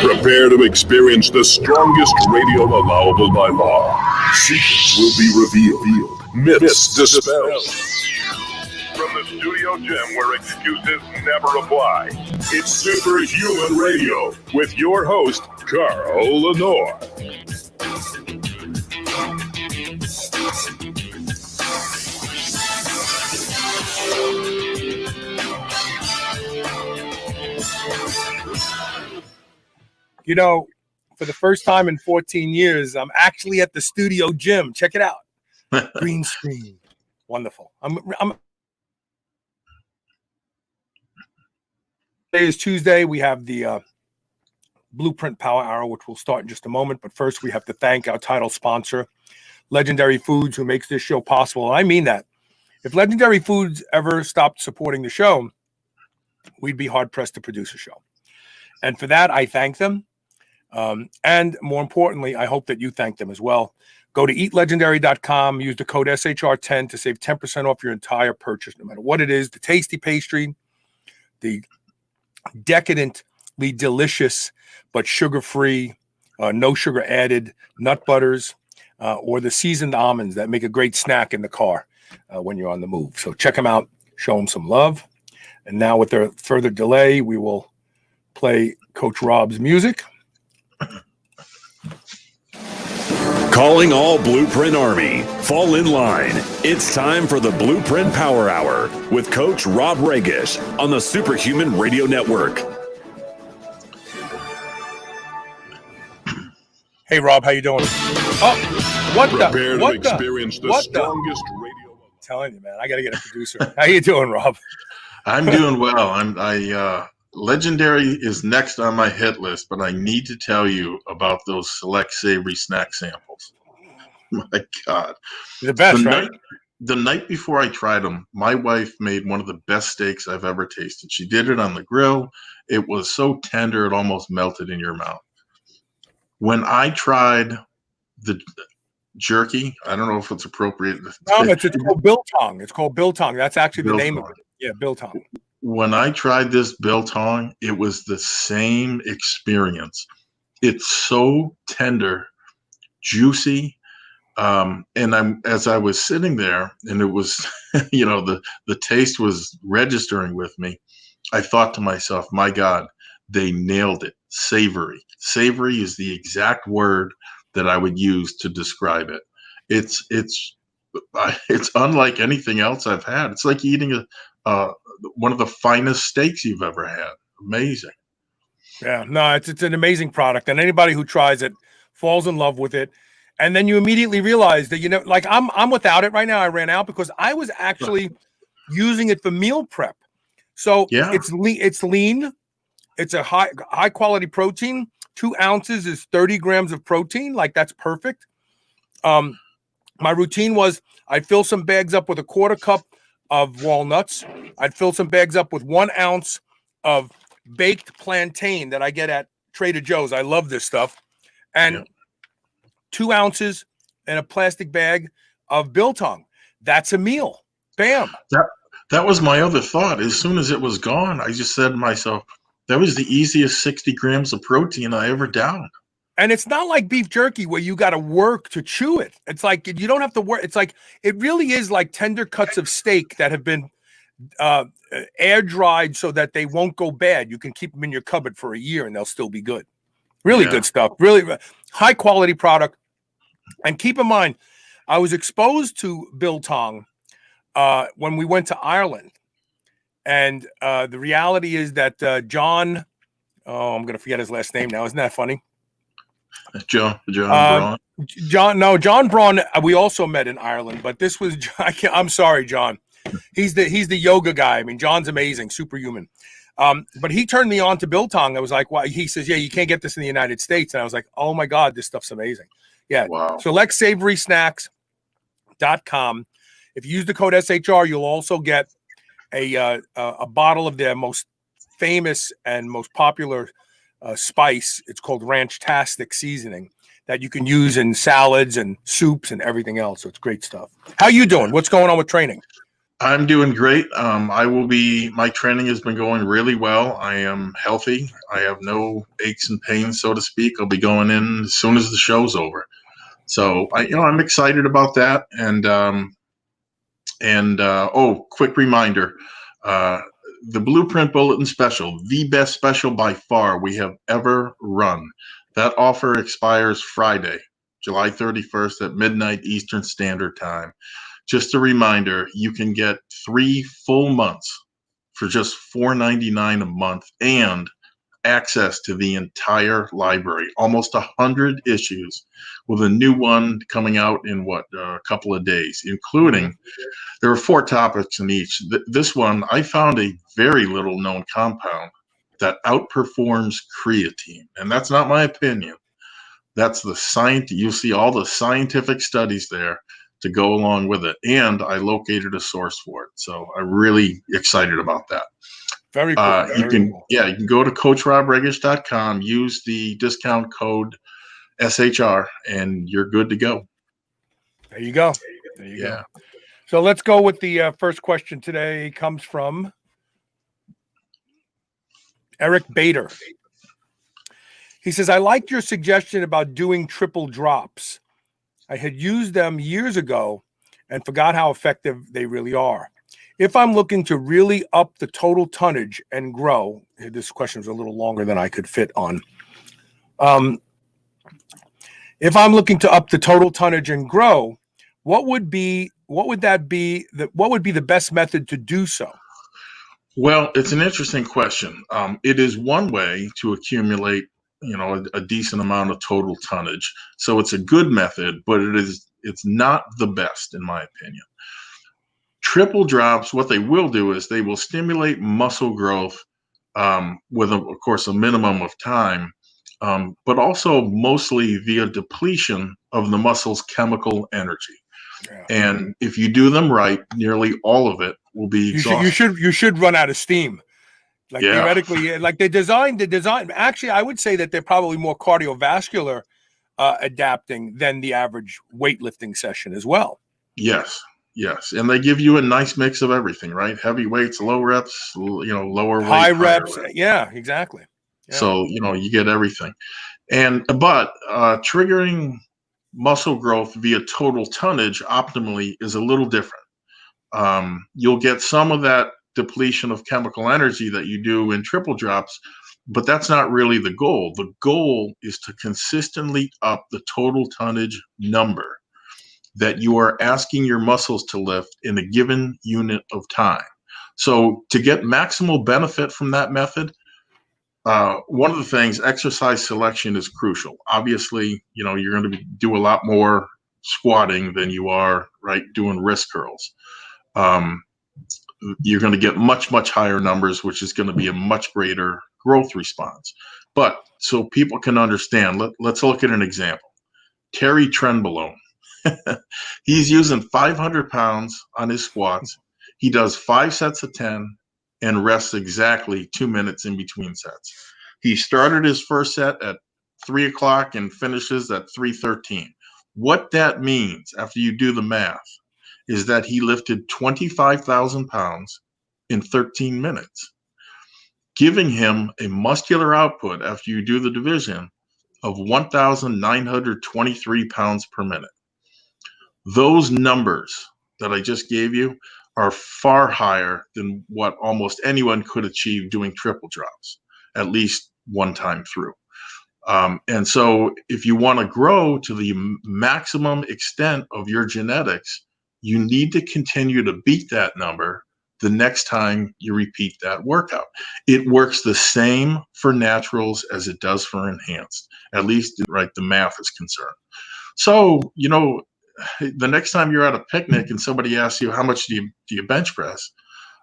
Prepare to experience the strongest radio allowable by law. Secrets will be revealed. Myths dispelled. From the studio gym where excuses never apply, it's Superhuman Radio with your host, Carl Lenore. You know, for the first time in 14 years, I'm actually at the studio gym. Check it out. Green screen. Wonderful. Today is Tuesday. We have the BluePrint Power Hour, which will start in just a moment. But first, we have to thank our title sponsor, Legendary Foods, who makes this show possible. And I mean that. If Legendary Foods ever stopped supporting the show, we'd be hard-pressed to produce a show. And for that, I thank them. And more importantly, I hope that you thank them as well. Go to eatlegendary.com, use the code SHR10 to save 10% off your entire purchase, no matter what it is, the tasty pastry, the decadently delicious but sugar-free, no sugar added nut butters, or the seasoned almonds that make a great snack in the car when you're on the move. So check them out, show them some love. And now with their further delay, we will play Coach Rob's music. Calling all BluePrint Army. Fall in line. It's time for the BluePrint Power Hour with Coach Rob Regish on the Superhuman Radio Network. Hey, Rob, how you doing? Oh, what Prepare the? What to the? experience the What the? strongest radio. I'm telling you, man, I got to get a producer. How you doing, Rob? I'm doing well. Legendary is next on my hit list, but I need to tell you about those select savory snack samples. My God. The best, right? The night before I tried them, my wife made one of the best steaks I've ever tasted. She did it on the grill. It was so tender, it almost melted in your mouth. When I tried the jerky, I don't know if it's appropriate. No, it's called biltong. It's called biltong. That's actually the name of it. Yeah, biltong. When I tried this biltong, it was the same experience. It's so tender, juicy, and as I was sitting there, and it was, the taste was registering with me. I thought to myself, my God, they nailed it. Savory. Savory is the exact word that I would use to describe it. It's unlike anything else I've had. It's like eating one of the finest steaks you've ever had. Amazing. Yeah, no, it's an amazing product, and anybody who tries it falls in love with it. And then you immediately realize that, like I'm without it right now. I ran out because I was actually using it for meal prep. So yeah. It's lean. It's a high quality protein. 2 ounces is 30 grams of protein. Like that's perfect. My routine was I'd fill some bags up with a 1/4 cup of walnuts. I'd fill some bags up with 1 ounce of baked plantain that I get at Trader Joe's. I love this stuff. And 2 ounces in a plastic bag of biltong. That's a meal. Bam. That was my other thought. As soon as it was gone, I just said to myself, that was the easiest 60 grams of protein I ever downed. And it's not like beef jerky where you got to work to chew it. It's like you don't have to work. It's like it really is like tender cuts of steak that have been air dried so that they won't go bad. You can keep them in your cupboard for a year and they'll still be good. Really good stuff. Really high quality product. And keep in mind, I was exposed to biltong when we went to Ireland. And the reality is that John, I'm going to forget his last name now. Isn't that funny? John Braun. John Braun. We also met in Ireland, but this was. I'm sorry, John. He's the yoga guy. I mean, John's amazing, superhuman. But he turned me on to biltong. I was like, "Why?" He says, "Yeah, you can't get this in the United States." And I was like, "Oh my God, this stuff's amazing." Yeah. Wow. SelectSavorySnacks.com. If you use the code SHR, you'll also get a bottle of their most famous and most popular spice. It's called Ranch-tastic seasoning that you can use in salads and soups and everything else. So it's great stuff. How you doing? What's going on with training? I'm doing great. My training has been going really well. I am healthy. I have no aches and pains, so to speak. I'll be going in as soon as the show's over. So I'm excited about that. Quick reminder, uh, the Blueprint Bulletin Special, the best special by far we have ever run. That offer expires Friday, July 31st at midnight Eastern Standard Time. Just a reminder, you can get 3 full months for just $4.99 a month and access to the entire library, almost 100 issues, with a new one coming out in a couple of days, including there are 4 topics in each. This one, I found a very little known compound that outperforms creatine, and that's not my opinion. That's the science. You'll see all the scientific studies there to go along with it. And I located a source for it. So I'm really excited about that. Very cool. You can go to coachrobregish.com, use the discount code SHR, and you're good to go. There you go. There you go. So let's go with the first question today. Comes from Eric Bader. He says, I liked your suggestion about doing triple drops. I had used them years ago and forgot how effective they really are. If I'm looking to really up the total tonnage and grow, this question is a little longer than I could fit on. If I'm looking to up the total tonnage and grow, what would be the best method to do so? Well, it's an interesting question. It is one way to accumulate, a decent amount of total tonnage. So it's a good method, but it's not the best in my opinion. Triple drops, what they will do is they will stimulate muscle growth with, of course, a minimum of time, but also mostly via depletion of the muscle's chemical energy. Yeah. And if you do them right, nearly all of it will be exhausted. You should run out of steam. Theoretically, like they design. Actually, I would say that they're probably more cardiovascular adapting than the average weightlifting session as well. Yes. And they give you a nice mix of everything, right? Heavy weights, low reps, lower weight, high reps. Yeah, exactly. Yeah. So, you get everything. But triggering muscle growth via total tonnage optimally is a little different. You'll get some of that depletion of chemical energy that you do in triple drops, but that's not really the goal. The goal is to consistently up the total tonnage number that you are asking your muscles to lift in a given unit of time. So to get maximal benefit from that method, one of the things, exercise selection is crucial. Obviously, you're going to do a lot more squatting than you are, right, doing wrist curls. You're going to get much, much higher numbers, which is going to be a much greater growth response. But so people can understand, let's look at an example. Terry Trenbolone. He's using 500 pounds on his squats. He does 5 sets of 10 and rests exactly 2 minutes in between sets. He started his first set at 3 o'clock and finishes at 3:13. What that means, after you do the math, is that he lifted 25,000 pounds in 13 minutes, giving him a muscular output after you do the division of 1,923 pounds per minute. Those numbers that I just gave you are far higher than what almost anyone could achieve doing triple drops, at least one time through. And so if you want to grow to the maximum extent of your genetics, you need to continue to beat that number the next time you repeat that workout. It works the same for naturals as it does for enhanced, at least right, the math is concerned. So, the next time you're at a picnic and somebody asks you how much do you bench press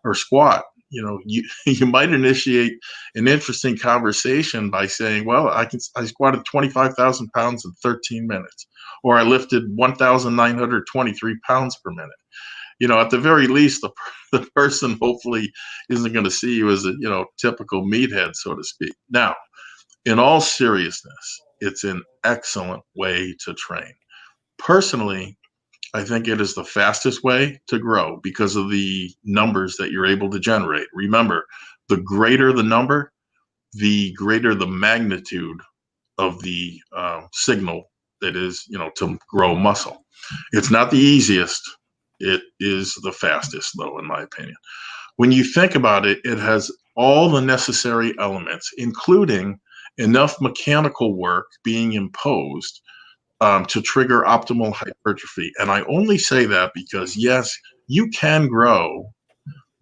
or squat, you might initiate an interesting conversation by saying, well, I squatted 25,000 pounds in 13 minutes, or I lifted 1,923 pounds per minute. At the very least, the person hopefully isn't going to see you as a, typical meathead, so to speak. Now, in all seriousness, it's an excellent way to train. Personally, I think it is the fastest way to grow because of the numbers that you're able to generate. Remember, the greater the number, the greater the magnitude of the signal that is, to grow muscle. It's not the easiest. It is the fastest, though, in my opinion. When you think about it, it has all the necessary elements, including enough mechanical work being imposed to trigger optimal hypertrophy. And I only say that because, yes, you can grow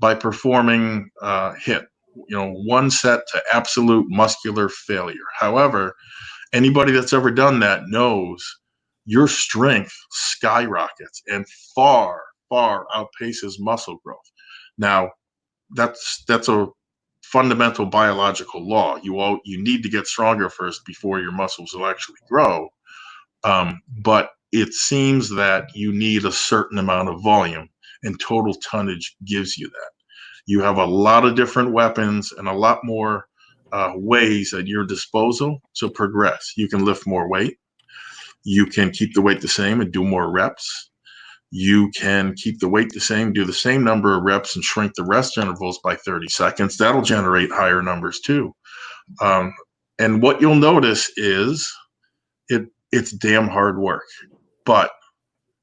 by performing HIIT, one set to absolute muscular failure. However, anybody that's ever done that knows your strength skyrockets and far, far outpaces muscle growth. Now, that's a fundamental biological law. You need to get stronger first before your muscles will actually grow. But it seems that you need a certain amount of volume, and total tonnage gives you that. You have a lot of different weapons and a lot more ways at your disposal to progress. You can lift more weight. You can keep the weight the same and do more reps. You can keep the weight the same, do the same number of reps, and shrink the rest intervals by 30 seconds. That'll generate higher numbers too. And what you'll notice is it's damn hard work, but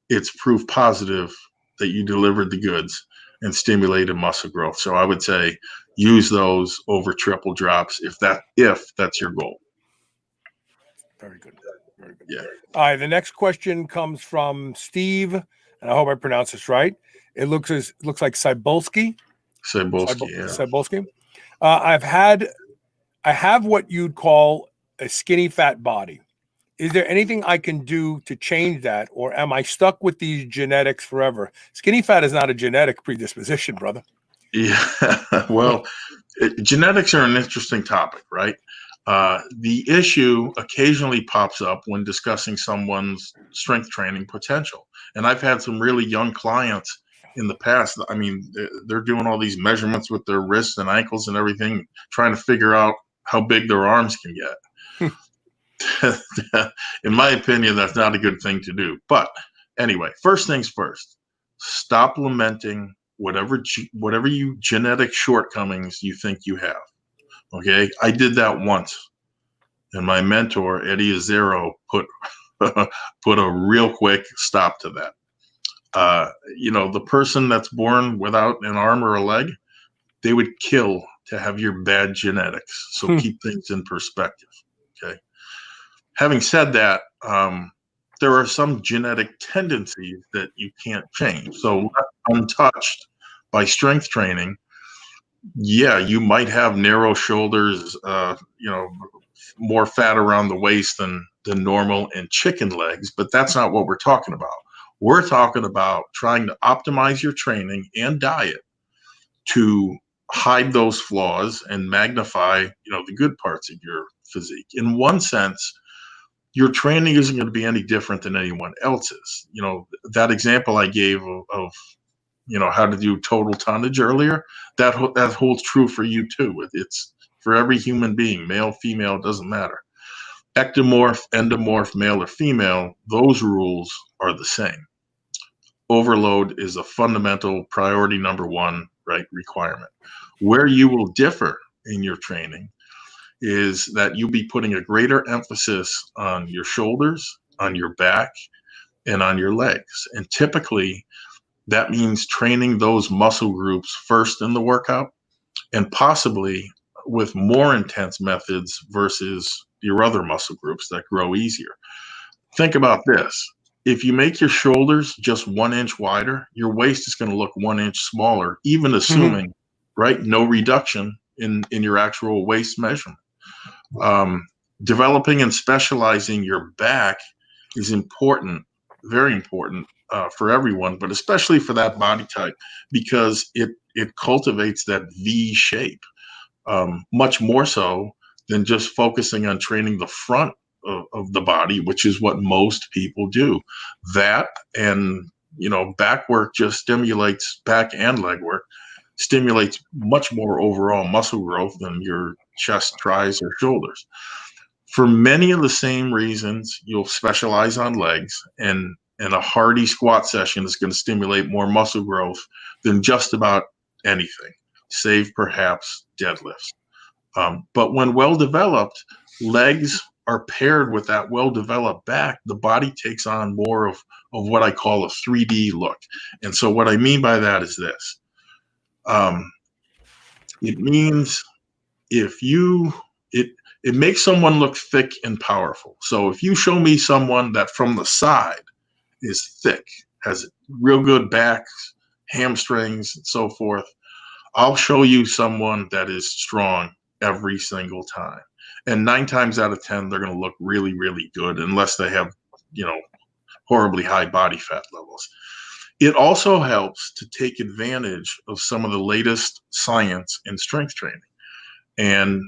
it's proof positive that you delivered the goods and stimulated muscle growth. So I would say use those over triple drops if that's your goal. Very good. Very good. Yeah. All right. The next question comes from Steve, and I hope I pronounce this right. It looks like Cybulski. Cybulski, yeah. Cybulski. I have what you'd call a skinny fat body. Is there anything I can do to change that, or am I stuck with these genetics forever? Skinny fat is not a genetic predisposition, brother. Yeah, well, genetics are an interesting topic, right? The issue occasionally pops up when discussing someone's strength training potential. And I've had some really young clients in the past. I mean, they're doing all these measurements with their wrists and ankles and everything, trying to figure out how big their arms can get. In my opinion, that's not a good thing to do. But anyway, first things first, stop lamenting whatever you genetic shortcomings you think you have. Okay, I did that once, and my mentor Eddie Azero put a real quick stop to that. The person that's born without an arm or a leg, they would kill to have your bad genetics. So keep things in perspective. Okay. Having said that, there are some genetic tendencies that you can't change. So untouched by strength training, yeah, you might have narrow shoulders, more fat around the waist than normal, and chicken legs, but that's not what we're talking about. We're talking about trying to optimize your training and diet to hide those flaws and magnify, the good parts of your physique. In one sense, your training isn't going to be any different than anyone else's. That example I gave of how to do total tonnage earlier, that holds true for you too. It's for every human being, male, female, doesn't matter. Ectomorph, endomorph, male or female, those rules are the same. Overload is a fundamental priority number one, right, requirement. Where you will differ in your training is that you'll be putting a greater emphasis on your shoulders, on your back, and on your legs. And typically, that means training those muscle groups first in the workout, and possibly with more intense methods versus your other muscle groups that grow easier. Think about this. If you make your shoulders just 1 inch wider, your waist is going to look 1 inch smaller, even assuming, right, no reduction in your actual waist measurement. Developing and specializing your back is important, very important for everyone, but especially for that body type, because it cultivates that V shape much more so than just focusing on training the front of the body, which is what most people do. That and back work just stimulates, back and leg work stimulates much more overall muscle growth than your chest, tries, or shoulders. For many of the same reasons, you'll specialize on legs, and and a hardy squat session is going to stimulate more muscle growth than just about anything, save perhaps deadlifts. But when well developed, legs are paired with that well developed back, the body takes on more of what I call a 3D look. And so what I mean by that is this. It means it makes someone look thick and powerful. So if you show me someone that from the side is thick, has real good backs, hamstrings, and so forth, I'll show you someone that is strong every single time. And 9 times out of 10, they're going to look really, really good unless they have, horribly high body fat levels. It also helps to take advantage of some of the latest science in strength training. And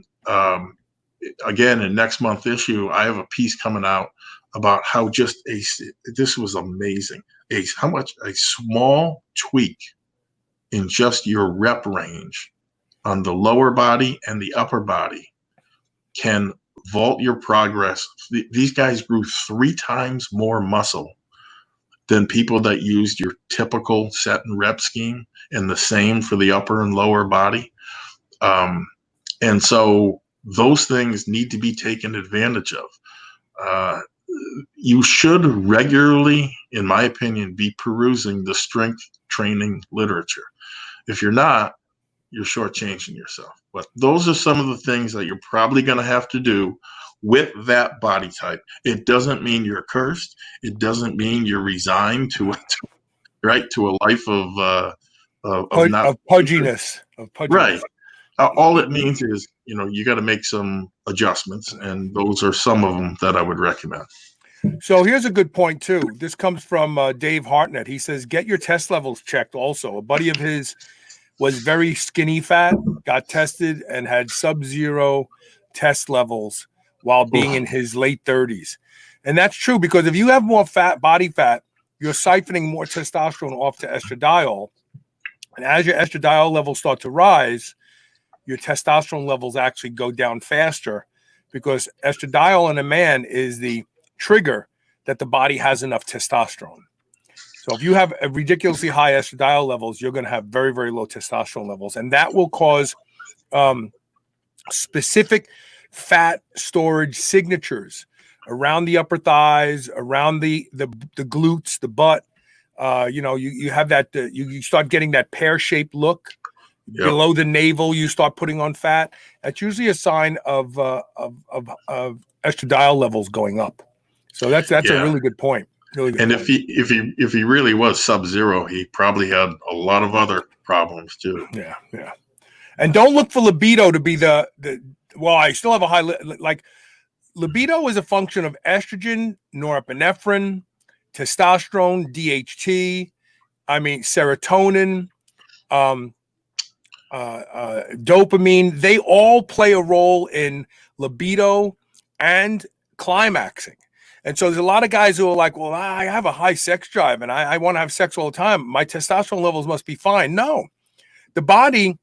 again, in next month's issue, I have a piece coming out about how this was amazing. How much a small tweak in just your rep range on the lower body and the upper body can vault your progress. These guys grew 3 times more muscle than people that used your typical set and rep scheme, and the same for the upper and lower body. And so those things need to be taken advantage of. You should regularly, in my opinion, be perusing the strength training literature. If you're not, you're shortchanging yourself. But those are some of the things that you're probably going to have to do with that body type. It doesn't mean you're cursed. It doesn't mean you're resigned to a life of pudginess. Right. All it means is, you got to make some adjustments, and those are some of them that I would recommend. So here's a good point too. This comes from Dave Hartnett. He says, get your test levels checked also. A buddy of his was very skinny fat, got tested, and had sub-zero test levels while being in his late 30s. And that's true, because if you have more body fat, you're siphoning more testosterone off to estradiol. And as your estradiol levels start to rise, your testosterone levels actually go down faster, because estradiol in a man is the trigger that the body has enough testosterone. So if you have a ridiculously high estradiol levels, you're going to have very, very low testosterone levels. And that will cause specific fat storage signatures around the upper thighs, around the glutes, the butt. You have that, you start getting that pear-shaped look. Yep. Below the navel, you start putting on fat. That's usually a sign of estradiol levels going up. So that's a really good point. Really good and point. if he really was sub-zero, he probably had a lot of other problems too. Yeah. And don't look for libido to be well, I still have a high like libido is a function of estrogen, norepinephrine, testosterone, DHT, serotonin, dopamine. They all play a role in libido and climaxing. And so there's a lot of guys who are like, well, I have a high sex drive and I want to have sex all the time. My testosterone levels must be fine. No, the body,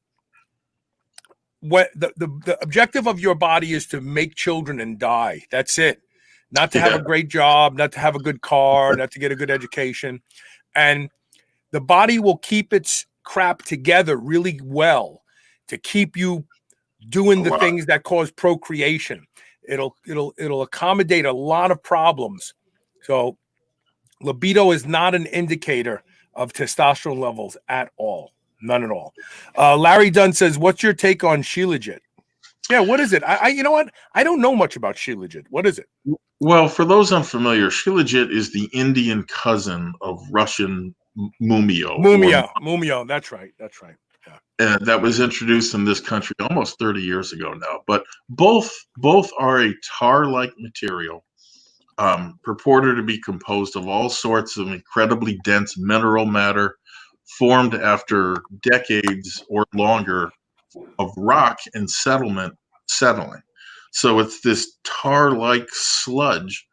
the objective of your body is to make children and die. That's it. Not to have a great job, not to have a good car, not to get a good education. And the body will keep its crap together really well to keep you doing the things that cause procreation. It'll accommodate a lot of problems. So libido is not an indicator of testosterone levels at all. None at all. Larry Dunn says, what's your take on Shilajit? Yeah, what is it? You know what? I don't know much about Shilajit. What is it? Well, for those unfamiliar, Shilajit is the Indian cousin of Russian Mumio. Mumio. That's right. And that was introduced in this country almost 30 years ago now. But both are a tar-like material, purported to be composed of all sorts of incredibly dense mineral matter formed after decades or longer of rock and settling. So it's this tar-like sludge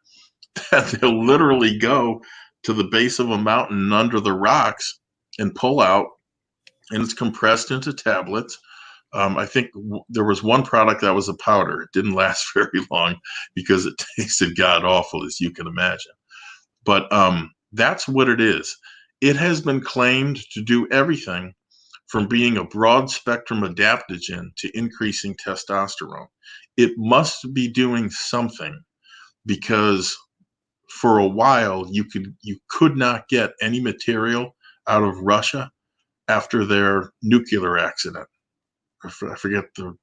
that they'll literally go to the base of a mountain under the rocks and pull out, and it's compressed into tablets. I think there was one product that was a powder. It didn't last very long because it tasted god awful, as you can imagine. But That's what it is. It has been claimed to do everything from being a broad spectrum adaptogen to increasing testosterone. It must be doing something, because for a while you could not get any material out of Russia after their nuclear accident. I forget the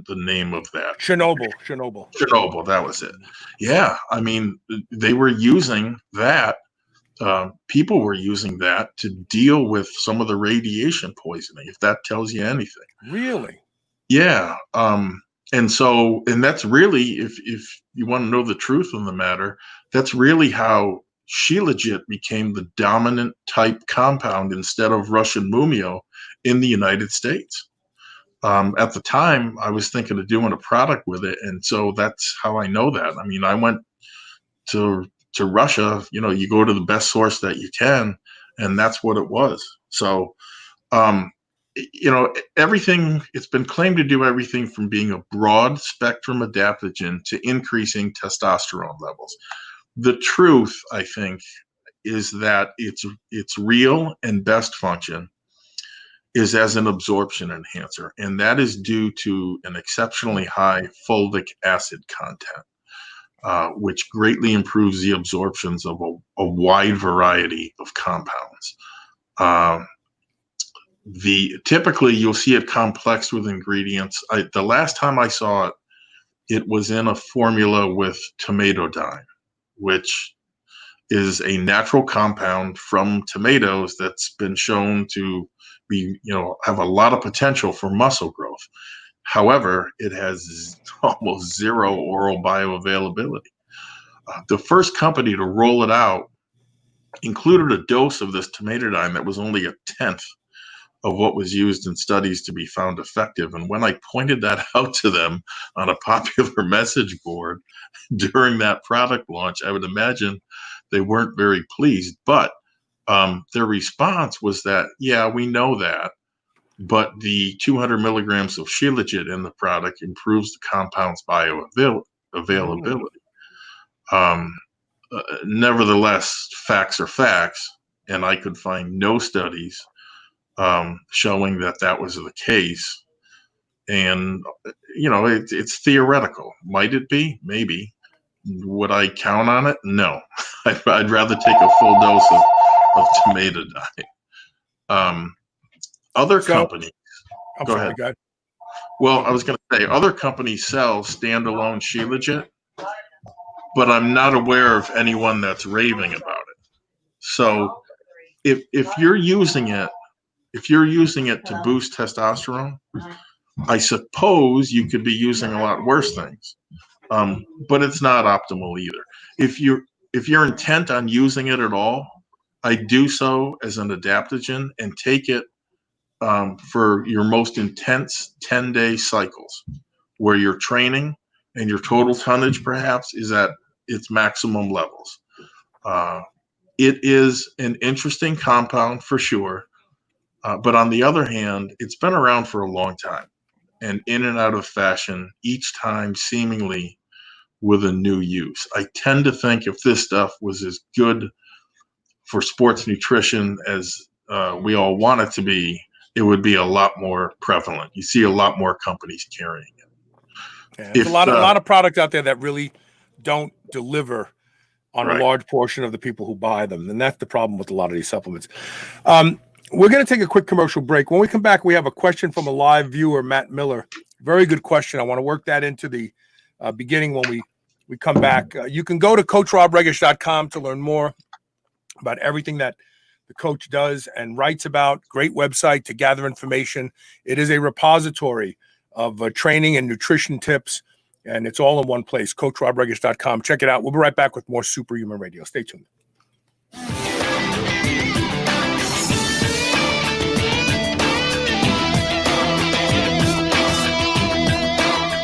name of that. Chernobyl, that was it. Yeah, I mean, they were using that. People were using that to deal with some of the radiation poisoning, if that tells you anything. Really? Yeah. And that's really, if you want to know the truth of the matter, that's really how Shilajit became the dominant type compound instead of Russian Mumio in the United States. At the time, I was thinking of doing a product with it, and so that's how I know that. I mean, I went to Russia. You go to the best source that you can, and that's what it was. So, everything, it's been claimed to do everything from being a broad spectrum adaptogen to increasing testosterone levels. The truth, I think, is that its real and best function is as an absorption enhancer, and that is due to an exceptionally high fulvic acid content, which greatly improves the absorptions of a wide variety of compounds. Typically you'll see it complexed with ingredients. The last time I saw it, it was in a formula with tomatodine, which is a natural compound from tomatoes that's been shown to be, have a lot of potential for muscle growth. However, it has almost zero oral bioavailability. The first company to roll it out included a dose of this tomatodine that was only a tenth of what was used in studies to be found effective. And when I pointed that out to them on a popular message board during that product launch, I would imagine they weren't very pleased. But their response was that, yeah, we know that, but the 200 milligrams of Shilajit in the product improves the compound's bioavailability. Nevertheless, facts are facts, and I could find no studies showing that was the case. And, it's theoretical. Might it be? Maybe. Would I count on it? No. I'd rather take a full dose of tomatodine. Other companies. Go ahead. Well, I was going to say, other companies sell standalone Shilajit, but I'm not aware of anyone that's raving about it. So if you're using it to boost testosterone, I suppose you could be using a lot worse things. But it's not optimal either. If you're intent on using it at all, I do so as an adaptogen and take it for your most intense 10-day cycles, where you're training and your total tonnage perhaps is at its maximum levels. It is an interesting compound for sure, but on the other hand, it's been around for a long time and in and out of fashion, each time seemingly with a new use. I tend to think if this stuff was as good for sports nutrition as we all want it to be, it would be a lot more prevalent. You see a lot more companies carrying it. Yeah, there's a lot of products out there that really don't deliver on right. a large portion of the people who buy them. And that's the problem with a lot of these supplements. We're going to take a quick commercial break. When we come back, we have a question from a live viewer, Matt Miller. Very good question. I want to work that into the beginning when we come back. You can go to CoachRobRegish.com to learn more about everything that the coach does and writes about. Great website to gather information. It is a repository of training and nutrition tips, and it's all in one place, CoachRobRegish.com. Check it out. We'll be right back with more Superhuman Radio. Stay tuned.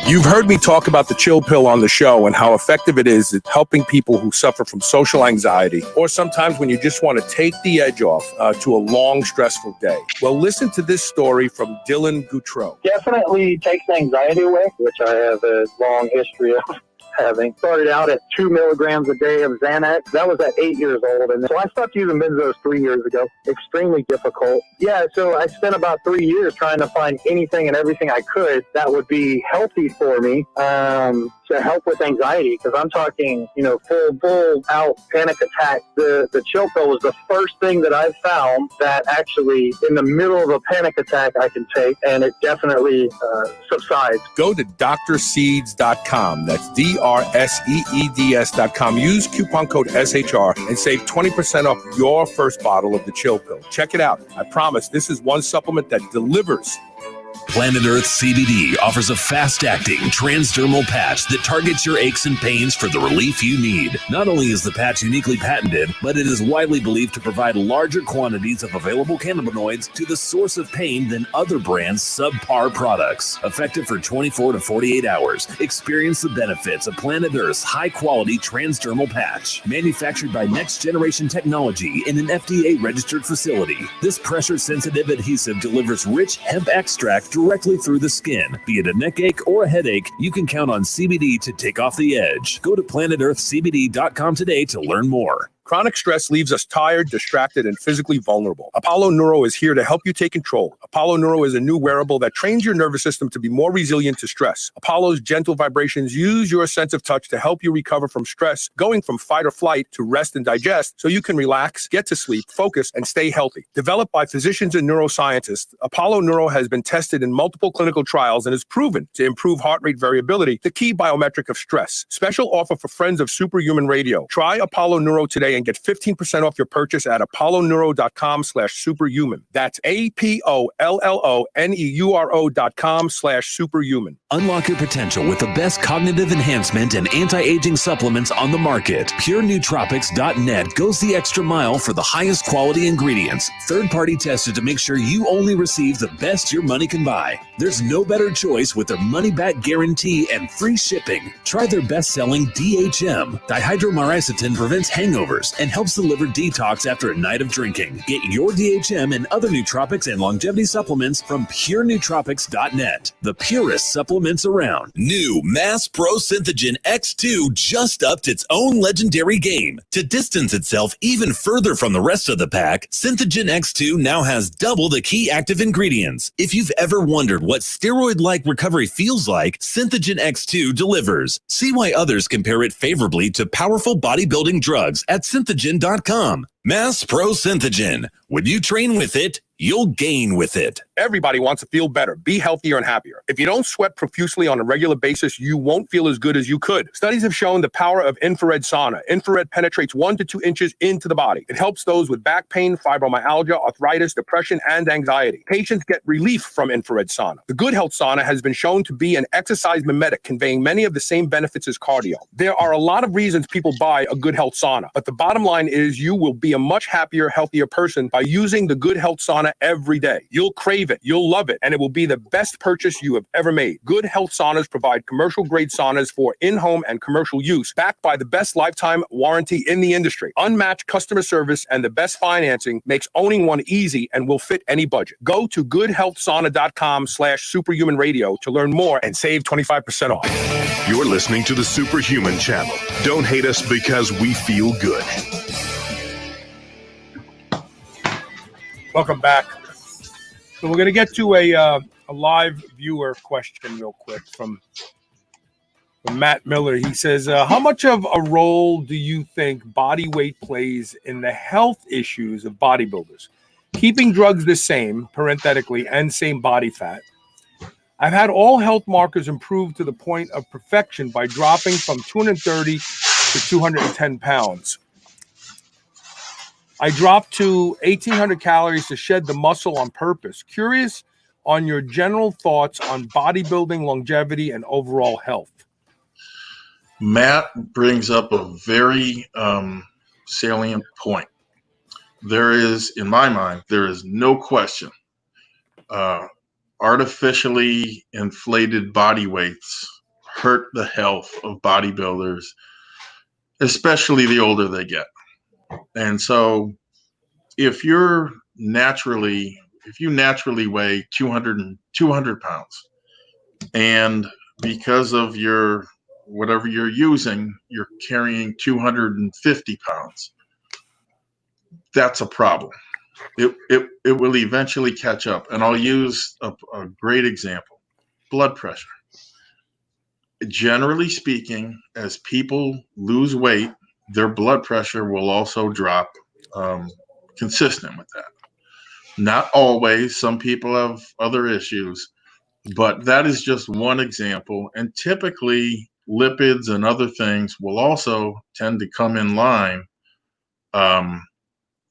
You've heard me talk about the chill pill on the show and how effective it is at helping people who suffer from social anxiety, or sometimes when you just want to take the edge off to a long, stressful day. Well, listen to this story from Dylan Goutreau. Definitely takes anxiety away, which I have a long history of having. Started out at 2 milligrams a day of Xanax. That was at 8 years old. And so I stopped using benzos 3 years ago. Extremely difficult. Yeah, so I spent about 3 years trying to find anything and everything I could that would be healthy for me to help with anxiety. Because I'm talking, full out panic attack. The chill pill was the first thing that I found that actually in the middle of a panic attack I can take, and it definitely subsides. Go to drseeds.com. That's DRSEEDS.com. Use coupon code SHR and save 20% off your first bottle of the chill pill. Check it out. I promise this is one supplement that delivers. Planet Earth CBD offers a fast-acting transdermal patch that targets your aches and pains for the relief you need. Not only is the patch uniquely patented, but it is widely believed to provide larger quantities of available cannabinoids to the source of pain than other brands' subpar products. Effective for 24 to 48 hours, experience the benefits of Planet Earth's high-quality transdermal patch. Manufactured by Next Generation Technology in an FDA-registered facility, this pressure-sensitive adhesive delivers rich hemp extract directly through the skin. Be it a neck ache or a headache, you can count on CBD to take off the edge. Go to planetearthcbd.com today to learn more. Chronic stress leaves us tired, distracted, and physically vulnerable. Apollo Neuro is here to help you take control. Apollo Neuro is a new wearable that trains your nervous system to be more resilient to stress. Apollo's gentle vibrations use your sense of touch to help you recover from stress, going from fight or flight to rest and digest so you can relax, get to sleep, focus, and stay healthy. Developed by physicians and neuroscientists, Apollo Neuro has been tested in multiple clinical trials and is proven to improve heart rate variability, the key biometric of stress. Special offer for friends of Superhuman Radio. Try Apollo Neuro today and get 15% off your purchase at apolloneuro.com/superhuman. That's APOLLONEURO.com/superhuman. Unlock your potential with the best cognitive enhancement and anti-aging supplements on the market. PureNootropics.net goes the extra mile for the highest quality ingredients, third-party tested to make sure you only receive the best your money can buy. There's no better choice with their money-back guarantee and free shipping. Try their best-selling DHM. Dihydromycetin prevents hangovers and helps deliver detox after a night of drinking. Get your DHM and other nootropics and longevity supplements from PureNootropics.net, the purest supplements around. New Mass Pro Synthogen X2 just upped its own legendary game. To distance itself even further from the rest of the pack, Synthogen X2 now has double the key active ingredients. If you've ever wondered what steroid-like recovery feels like, Synthogen X2 delivers. See why others compare it favorably to powerful bodybuilding drugs at Synthogen.com. Mass Pro Synthogen. When you train with it, you'll gain with it. Everybody wants to feel better, be healthier, and happier. If you don't sweat profusely on a regular basis, you won't feel as good as you could. Studies have shown the power of infrared sauna. Infrared penetrates 1 to 2 inches into the body. It helps those with back pain, fibromyalgia, arthritis, depression, and anxiety. Patients get relief from infrared sauna. The Good Health Sauna has been shown to be an exercise mimetic, conveying many of the same benefits as cardio. There are a lot of reasons people buy a Good Health Sauna, but the bottom line is you will be a much happier, healthier person by using the Good Health Sauna every day. You'll crave it, you'll love it, and it will be the best purchase you have ever made. Good Health Saunas provide commercial-grade saunas for in-home and commercial use, backed by the best lifetime warranty in the industry. Unmatched customer service and the best financing makes owning one easy and will fit any budget. Go to goodhealthsauna.com/superhuman radio to learn more and save 25% off. You're listening to the Superhuman Channel. Don't hate us because we feel good. Welcome back. So we're going to get to a live viewer question real quick from Matt Miller. He says, how much of a role do you think body weight plays in the health issues of bodybuilders? Keeping drugs the same, parenthetically, and same body fat. I've had all health markers improve to the point of perfection by dropping from 230 to 210 pounds. I dropped to 1,800 calories to shed the muscle on purpose. Curious on your general thoughts on bodybuilding, longevity, and overall health. Matt brings up a very salient point. There is, in my mind, there is no question artificially inflated body weights hurt the health of bodybuilders, especially the older they get. And so if you naturally weigh 200 pounds, and because of your whatever you're using, you're carrying 250 pounds. That's a problem. It will eventually catch up. And I'll use a great example: blood pressure. Generally speaking, as people lose weight, their blood pressure will also drop, consistent with that. Not always. Some people have other issues, but that is just one example. And typically, lipids and other things will also tend to come in line.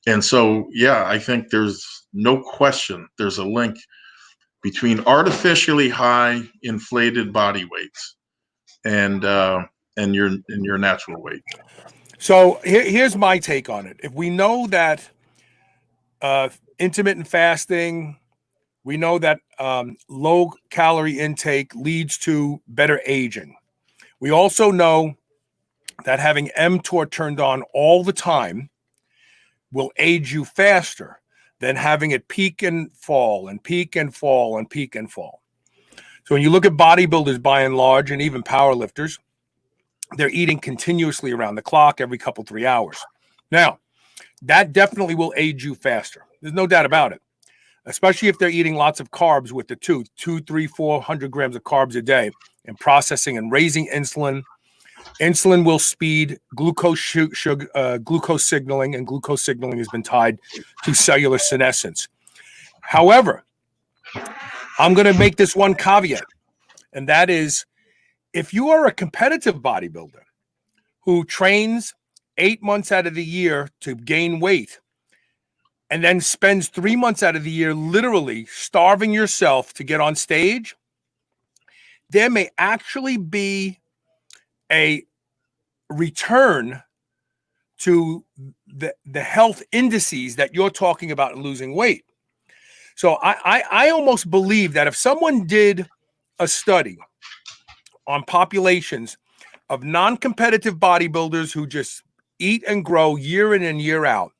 And so, yeah, I think there's no question there's a link between artificially high inflated body weights and your natural weight. So here's my take on it. If we know that intermittent fasting, we know that low calorie intake leads to better aging. We also know that having mTOR turned on all the time will age you faster than having it peak and fall and peak and fall and peak and fall. So when you look at bodybuilders by and large, and even powerlifters, they're eating continuously around the clock every couple, 3 hours. Now, that definitely will age you faster. There's no doubt about it, especially if they're eating lots of carbs with the 400 grams of carbs a day and processing and raising insulin. Insulin will speed glucose signaling, and glucose signaling has been tied to cellular senescence. However, I'm going to make this one caveat, and that is, if you are a competitive bodybuilder who trains 8 months out of the year to gain weight and then spends 3 months out of the year literally starving yourself to get on stage, there may actually be a return to the health indices that you're talking about in losing weight. So I almost believe that if someone did a study on populations of non-competitive bodybuilders who just eat and grow year in and year out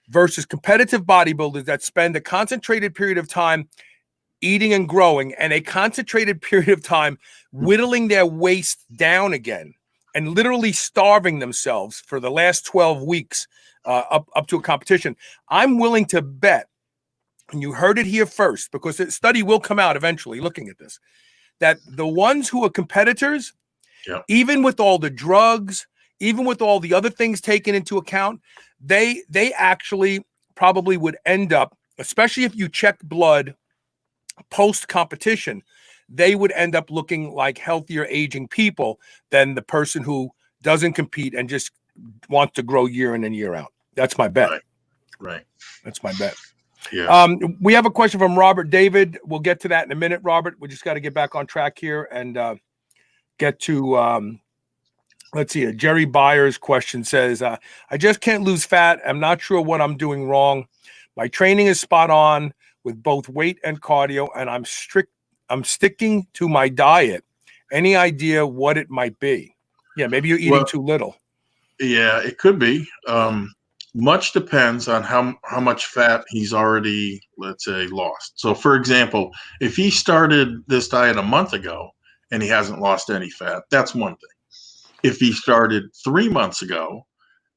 versus competitive bodybuilders that spend a concentrated period of time eating and growing and a concentrated period of time whittling their waist down again and literally starving themselves for the last 12 weeks up to a competition, I'm willing to bet, and you heard it here first because the study will come out eventually looking at this, that the ones who are competitors, even with all the drugs, even with all the other things taken into account, they actually probably would end up, especially if you check blood post-competition, they would end up looking like healthier aging people than the person who doesn't compete and just wants to grow year in and year out. That's my bet. Right. That's my bet. Yeah. We have a question from Robert David. We'll get to that in a minute, Robert. We just got to get back on track here and get to, let's see, Jerry Byers' question says, I just can't lose fat. I'm not sure what I'm doing wrong. My training is spot on with both weight and cardio, and I'm sticking to my diet. Any idea what it might be? Yeah, maybe you're eating too little. Yeah, it could be. Much depends on how much fat he's already, let's say, lost. So, for example, if he started this diet a month ago and he hasn't lost any fat, that's one thing. If he started 3 months ago,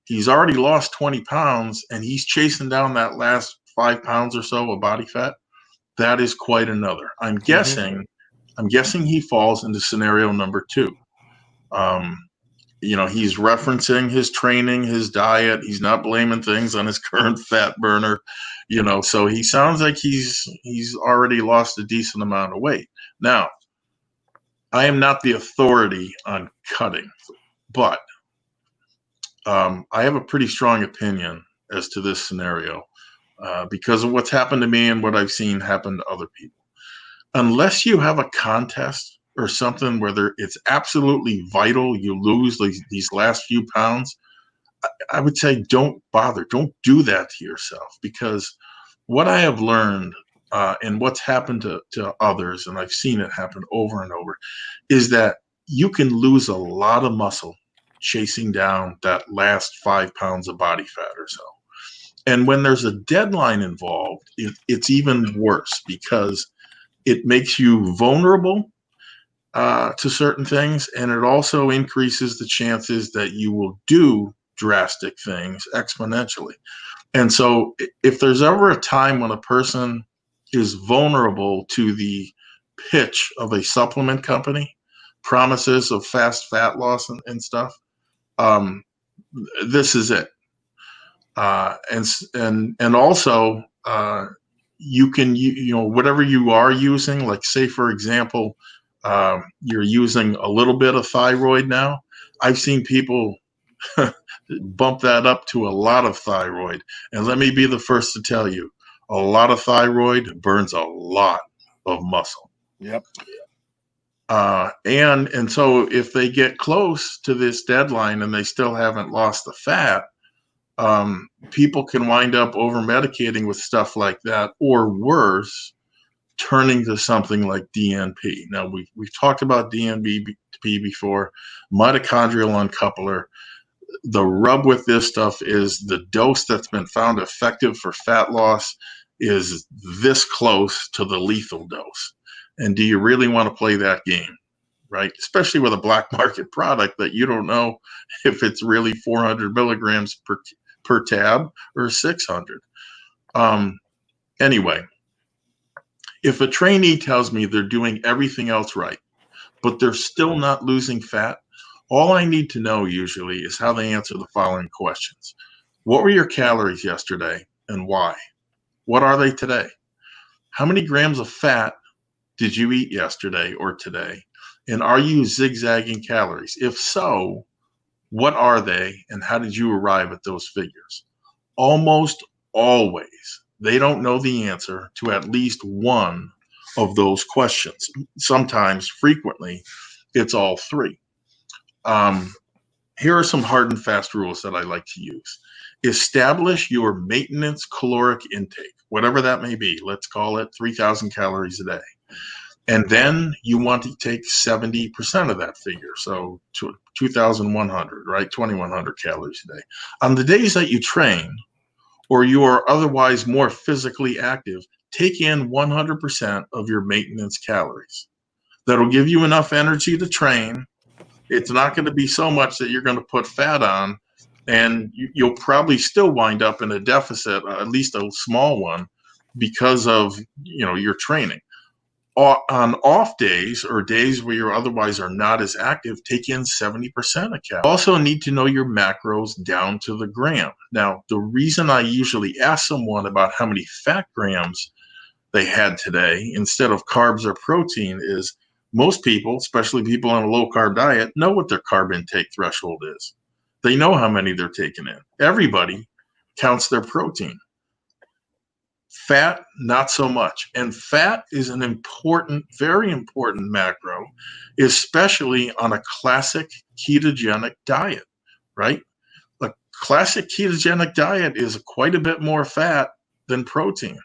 he's already lost 20 pounds and he's chasing down that last 5 pounds or so of body fat, that is quite another. I'm guessing he falls into scenario number 2. He's referencing his training, his diet. He's not blaming things on his current fat burner, so he sounds like he's already lost a decent amount of weight. Now, I am not the authority on cutting, but I have a pretty strong opinion as to this scenario because of what's happened to me and what I've seen happen to other people. Unless you have a contest or something where it's absolutely vital you lose these last few pounds, I would say don't bother. Don't do that to yourself, because what I have learned and what's happened to others, and I've seen it happen over and over, is that you can lose a lot of muscle chasing down that last 5 pounds of body fat or so. And when there's a deadline involved, it's even worse because it makes you vulnerable. to certain things, and it also increases the chances that you will do drastic things exponentially. And so if there's ever a time when a person is vulnerable to the pitch of a supplement company, promises of fast fat loss and stuff, this is it. And also, you can, whatever you are using, like say, for example, you're using a little bit of thyroid now. I've seen people bump that up to a lot of thyroid. And let me be the first to tell you, a lot of thyroid burns a lot of muscle. Yep. And so if they get close to this deadline and they still haven't lost the fat, people can wind up over medicating with stuff like that, or worse, turning to something like DNP. Now we've talked about DNP before, mitochondrial uncoupler. The rub with this stuff is the dose that's been found effective for fat loss is this close to the lethal dose. And do you really want to play that game, right? Especially with a black market product that you don't know if it's really 400 milligrams per tab or 600. Anyway, if a trainee tells me they're doing everything else right, but they're still not losing fat, all I need to know usually is how they answer the following questions. What were your calories yesterday and why? What are they today? How many grams of fat did you eat yesterday or today? And are you zigzagging calories? If so, what are they and how did you arrive at those figures? Almost always, they don't know the answer to at least one of those questions. Sometimes, frequently, it's all three. Here are some hard and fast rules that I like to use. Establish your maintenance caloric intake, whatever that may be. Let's call it 3,000 calories a day. And then you want to take 70% of that figure. So 2,100, right? 2,100 calories a day. On the days that you train or you are otherwise more physically active, take in 100% of your maintenance calories. That'll give you enough energy to train. It's not going to be so much that you're going to put fat on, and you'll probably still wind up in a deficit, at least a small one, because of your training. On off days or days where you otherwise are not as active, take in 70% of calories. Also need to know your macros down to the gram. Now, the reason I usually ask someone about how many fat grams they had today instead of carbs or protein is most people, especially people on a low carb diet, know what their carb intake threshold is. They know how many they're taking in. Everybody counts their protein. Fat, not so much. And fat is an important, very important macro, especially on a classic ketogenic diet, right? A classic ketogenic diet is quite a bit more fat than protein.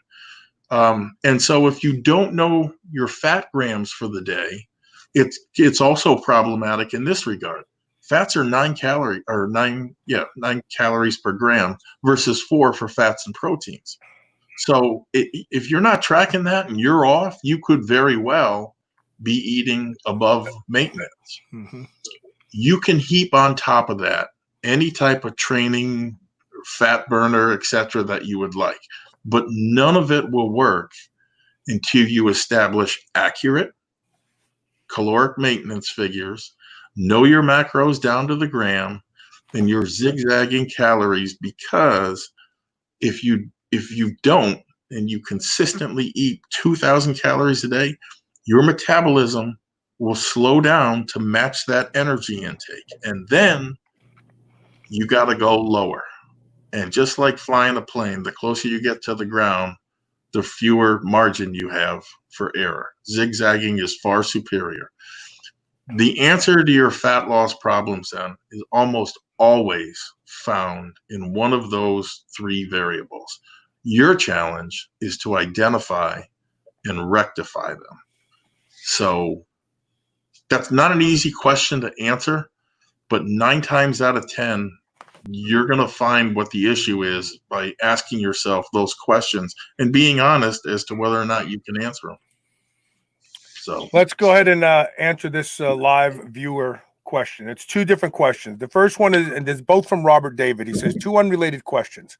And so if you don't know your fat grams for the day, it's also problematic in this regard. Fats are 9 calories per gram versus 4 for fats and proteins. So if you're not tracking that and you're off, you could very well be eating above maintenance. Mm-hmm. You can heap on top of that any type of training, fat burner, etc. that you would like. But none of it will work until you establish accurate caloric maintenance figures, know your macros down to the gram, and you're zigzagging calories, because if you don't and you consistently eat 2,000 calories a day, your metabolism will slow down to match that energy intake. And then you got to go lower. And just like flying a plane, the closer you get to the ground, the fewer margin you have for error. Zigzagging is far superior. The answer to your fat loss problems then is almost always found in one of those three variables. Your challenge is to identify and rectify them. So that's not an easy question to answer, but 9 times out of 10, you're going to find what the issue is by asking yourself those questions and being honest as to whether or not you can answer them. So let's go ahead and answer this live viewer question. It's two different questions. The first one is, and there's both from Robert David. He says, two unrelated questions.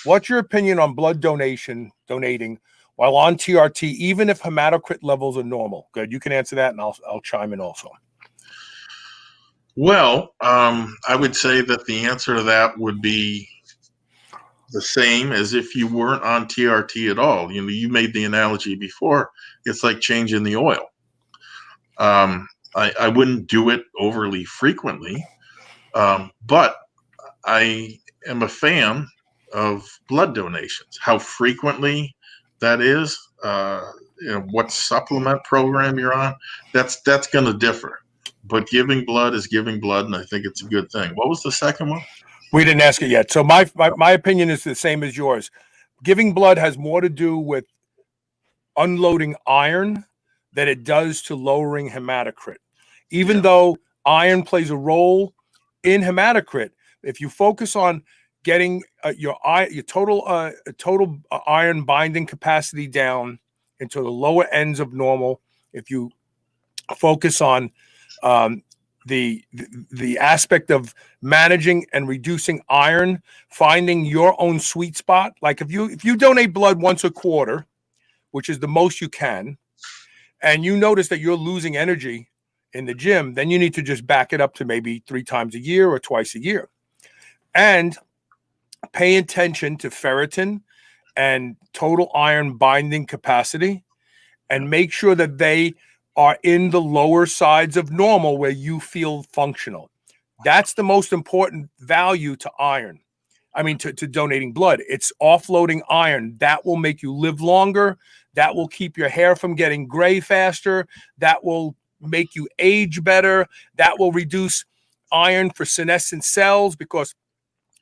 What's your opinion on blood donating while on TRT, even if hematocrit levels are normal? Good. You can answer that, and I'll chime in also. Well, I would say that the answer to that would be the same as if you weren't on TRT at all. You know, you made the analogy before. It's like changing the oil. I wouldn't do it overly frequently, but I am a fan of blood donations. How frequently that is, what supplement program you're on, that's going to differ. But giving blood is giving blood, and I think it's a good thing. What was the second one? We didn't ask it yet. So my opinion is the same as yours. Giving blood has more to do with unloading iron than it does to lowering hematocrit. Even though iron plays a role in hematocrit, if you focus on getting your total iron binding capacity down into the lower ends of normal, if you focus on the aspect of managing and reducing iron, finding your own sweet spot. Like if you donate blood once a quarter, which is the most you can, and you notice that you're losing energy in the gym, then you need to just back it up to maybe 3 times a year or twice a year. And pay attention to ferritin and total iron binding capacity, and make sure that they are in the lower sides of normal where you feel functional. That's the most important value to iron. I mean, to donating blood. It's offloading iron. That will make you live longer. That will keep your hair from getting gray faster. That will make you age better. That will reduce iron for senescent cells, because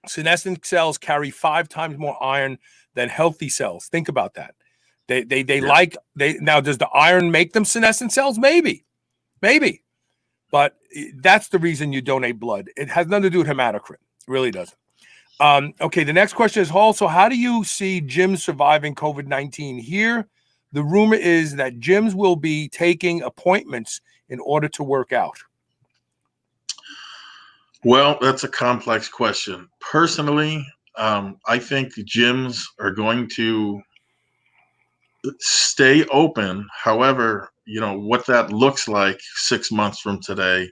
senescent cells carry 5 times more iron than healthy cells. Think about that. Now, does the iron make them senescent cells? Maybe, but that's the reason you donate blood. It has nothing to do with hematocrit. It really doesn't. Okay, the next question is also, how do you see gyms surviving COVID-19? Here, the rumor is that gyms will be taking appointments in order to work out. Well, that's a complex question. Personally, I think gyms are going to stay open. However, what that looks like 6 months from today,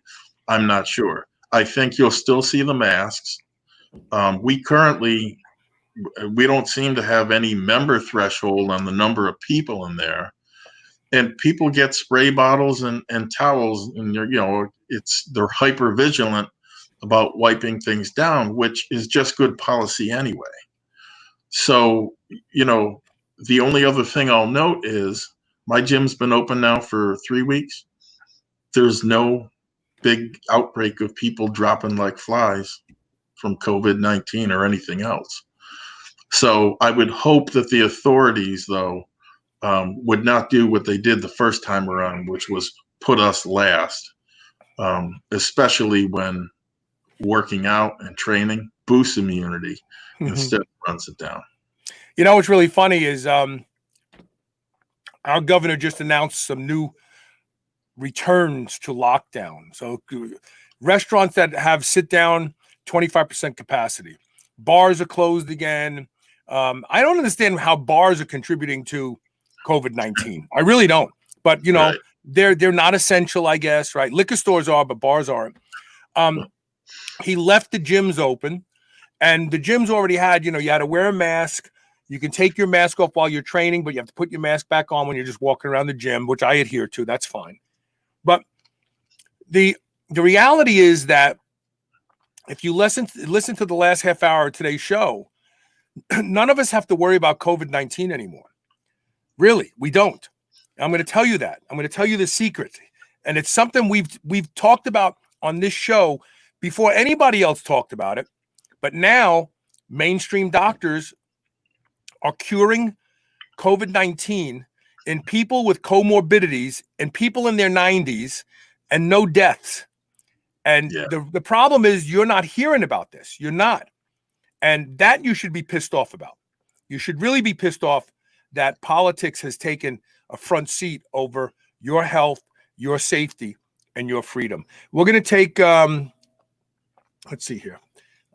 I'm not sure. I think you'll still see the masks. We don't seem to have any member threshold on the number of people in there, and people get spray bottles and towels, and they're hyper vigilant about wiping things down, which is just good policy anyway. So, the only other thing I'll note is my gym's been open now for 3 weeks. There's no big outbreak of people dropping like flies from COVID-19 or anything else. So I would hope that the authorities, though, would not do what they did the first time around, which was put us last, especially when working out and training boosts immunity instead runs it down. What's really funny is our governor just announced some new returns to lockdown. So restaurants that have sit down 25% capacity, bars are closed again. I don't understand how bars are contributing to COVID-19. I really don't. But Right. they're not essential, I guess, right? Liquor stores are, but bars aren't. He left the gyms open, and the gyms already had, you had to wear a mask. You can take your mask off while you're training, but you have to put your mask back on when you're just walking around the gym, which I adhere to. That's fine. But the reality is that if you listen to the last half hour of today's show, none of us have to worry about COVID-19 anymore. Really, we don't. I'm going to tell you that. I'm going to tell you the secret. And it's something we've talked about on this show before anybody else talked about it. But now mainstream doctors are curing COVID-19 in people with comorbidities and people in their 90s, and no deaths. And the problem is you're not hearing about this. You're not. And that you should be pissed off about. You should really be pissed off that politics has taken a front seat over your health, your safety, and your freedom. We're going to take, let's see here.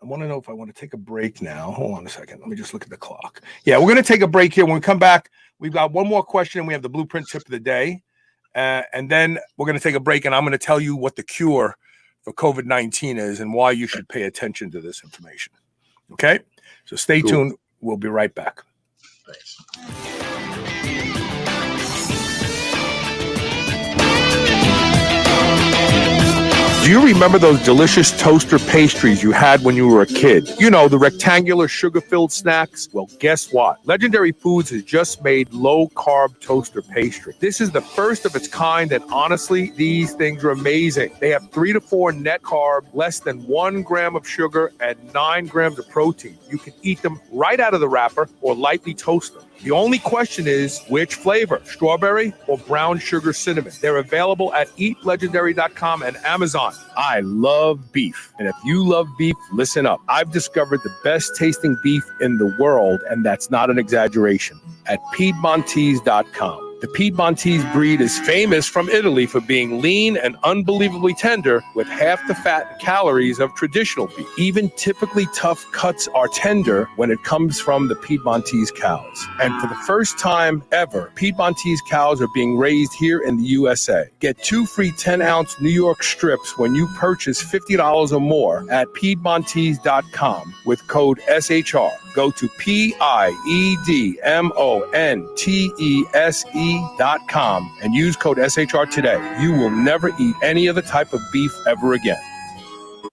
I want to know if I want to take a break now. Hold on a second. Let me just look at the clock. Yeah, we're going to take a break here. When we come back, we've got one more question, and we have the Blueprint tip of the day. And then we're going to take a break, and I'm going to tell you what the cure for COVID-19 is and why you should pay attention to this information. Okay? So stay tuned. We'll be right back. Thanks. Do you remember those delicious toaster pastries you had when you were a kid? You know, the rectangular sugar-filled snacks? Well, guess what? Legendary Foods has just made low-carb toaster pastry. This is the first of its kind, and honestly, these things are amazing. They have 3 to 4 net carb, less than 1 gram of sugar, and 9 grams of protein. You can eat them right out of the wrapper or lightly toast them. The only question is, which flavor, strawberry or brown sugar cinnamon? They're available at eatlegendary.com and Amazon. I love beef. And if you love beef, listen up. I've discovered the best tasting beef in the world, and that's not an exaggeration, at Piedmontese.com. The Piedmontese breed is famous from Italy for being lean and unbelievably tender with half the fat and calories of traditional beef. Even typically tough cuts are tender when it comes from the Piedmontese cows. And for the first time ever, Piedmontese cows are being raised here in the USA. Get 2 free 10-ounce New York strips when you purchase $50 or more at Piedmontese.com with code SHR. Go to Piedmontese.com and use code SHR today. You will never eat any other type of beef ever again.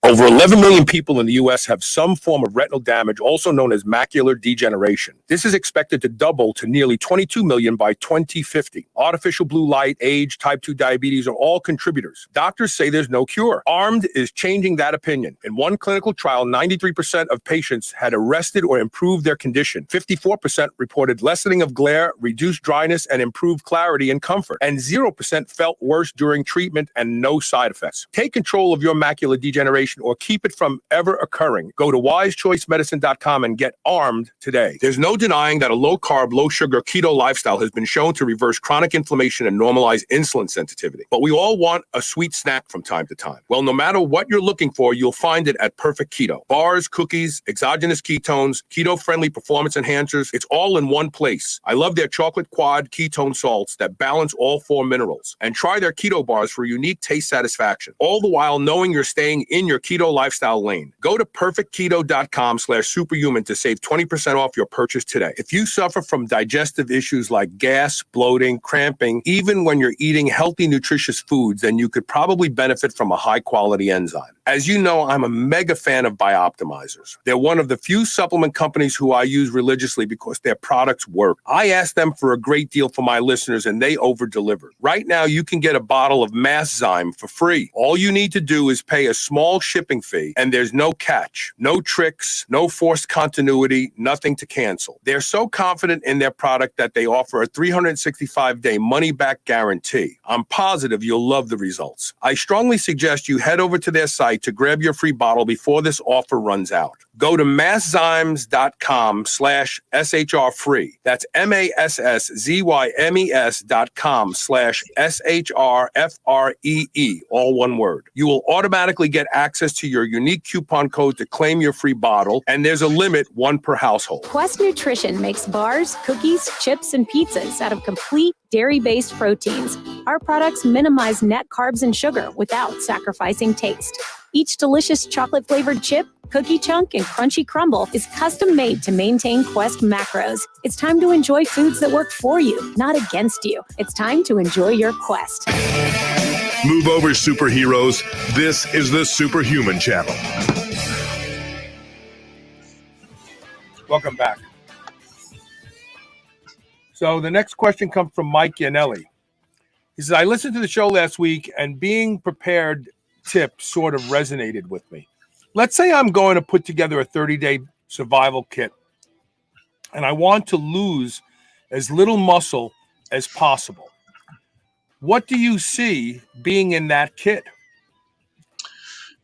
Over 11 million people in the U.S. have some form of retinal damage, also known as macular degeneration. This is expected to double to nearly 22 million by 2050. Artificial blue light, age, type 2 diabetes are all contributors. Doctors say there's no cure. ARMED is changing that opinion. In one clinical trial, 93% of patients had arrested or improved their condition. 54% reported lessening of glare, reduced dryness, and improved clarity and comfort. And 0% felt worse during treatment and no side effects. Take control of your macular degeneration or keep it from ever occurring. Go to wisechoicemedicine.com and get armed today. There's no denying that a low-carb, low-sugar keto lifestyle has been shown to reverse chronic inflammation and normalize insulin sensitivity. But we all want a sweet snack from time to time. Well, no matter what you're looking for, you'll find it at Perfect Keto. Bars, cookies, exogenous ketones, keto-friendly performance enhancers, it's all in one place. I love their chocolate quad ketone salts that balance all 4 minerals. And try their keto bars for unique taste satisfaction, all the while knowing you're staying in your keto lifestyle lane. Go to perfectketo.com/superhuman to save 20% off your purchase today. If you suffer from digestive issues like gas, bloating, cramping, even when you're eating healthy, nutritious foods, then you could probably benefit from a high-quality enzyme. As you know, I'm a mega fan of Bioptimizers. They're one of the few supplement companies who I use religiously because their products work. I asked them for a great deal for my listeners, and they over-delivered. Right now, you can get a bottle of Masszyme for free. All you need to do is pay a small shipping fee, and there's no catch, no tricks, no forced continuity, nothing to cancel. They're so confident in their product that they offer a 365-day money-back guarantee. I'm positive you'll love the results. I strongly suggest you head over to their site to grab your free bottle before this offer runs out. Go to masszymes.com/SHR free. That's MASSZYMES.com/SHRFREE, all one word. You will automatically get access to your unique coupon code to claim your free bottle, and there's a limit, 1 per household. Quest Nutrition makes bars, cookies, chips, and pizzas out of complete dairy-based proteins. Our products minimize net carbs and sugar without sacrificing taste. Each delicious chocolate-flavored chip, cookie chunk, and crunchy crumble is custom-made to maintain Quest macros. It's time to enjoy foods that work for you, not against you. It's time to enjoy your Quest. Move over, superheroes. This is the Superhuman Channel. Welcome back. So the next question comes from Mike Yanelli. He says, I listened to the show last week, and being prepared tip sort of resonated with me. Let's say I'm going to put together a 30-day survival kit, and I want to lose as little muscle as possible. What do you see being in that kit?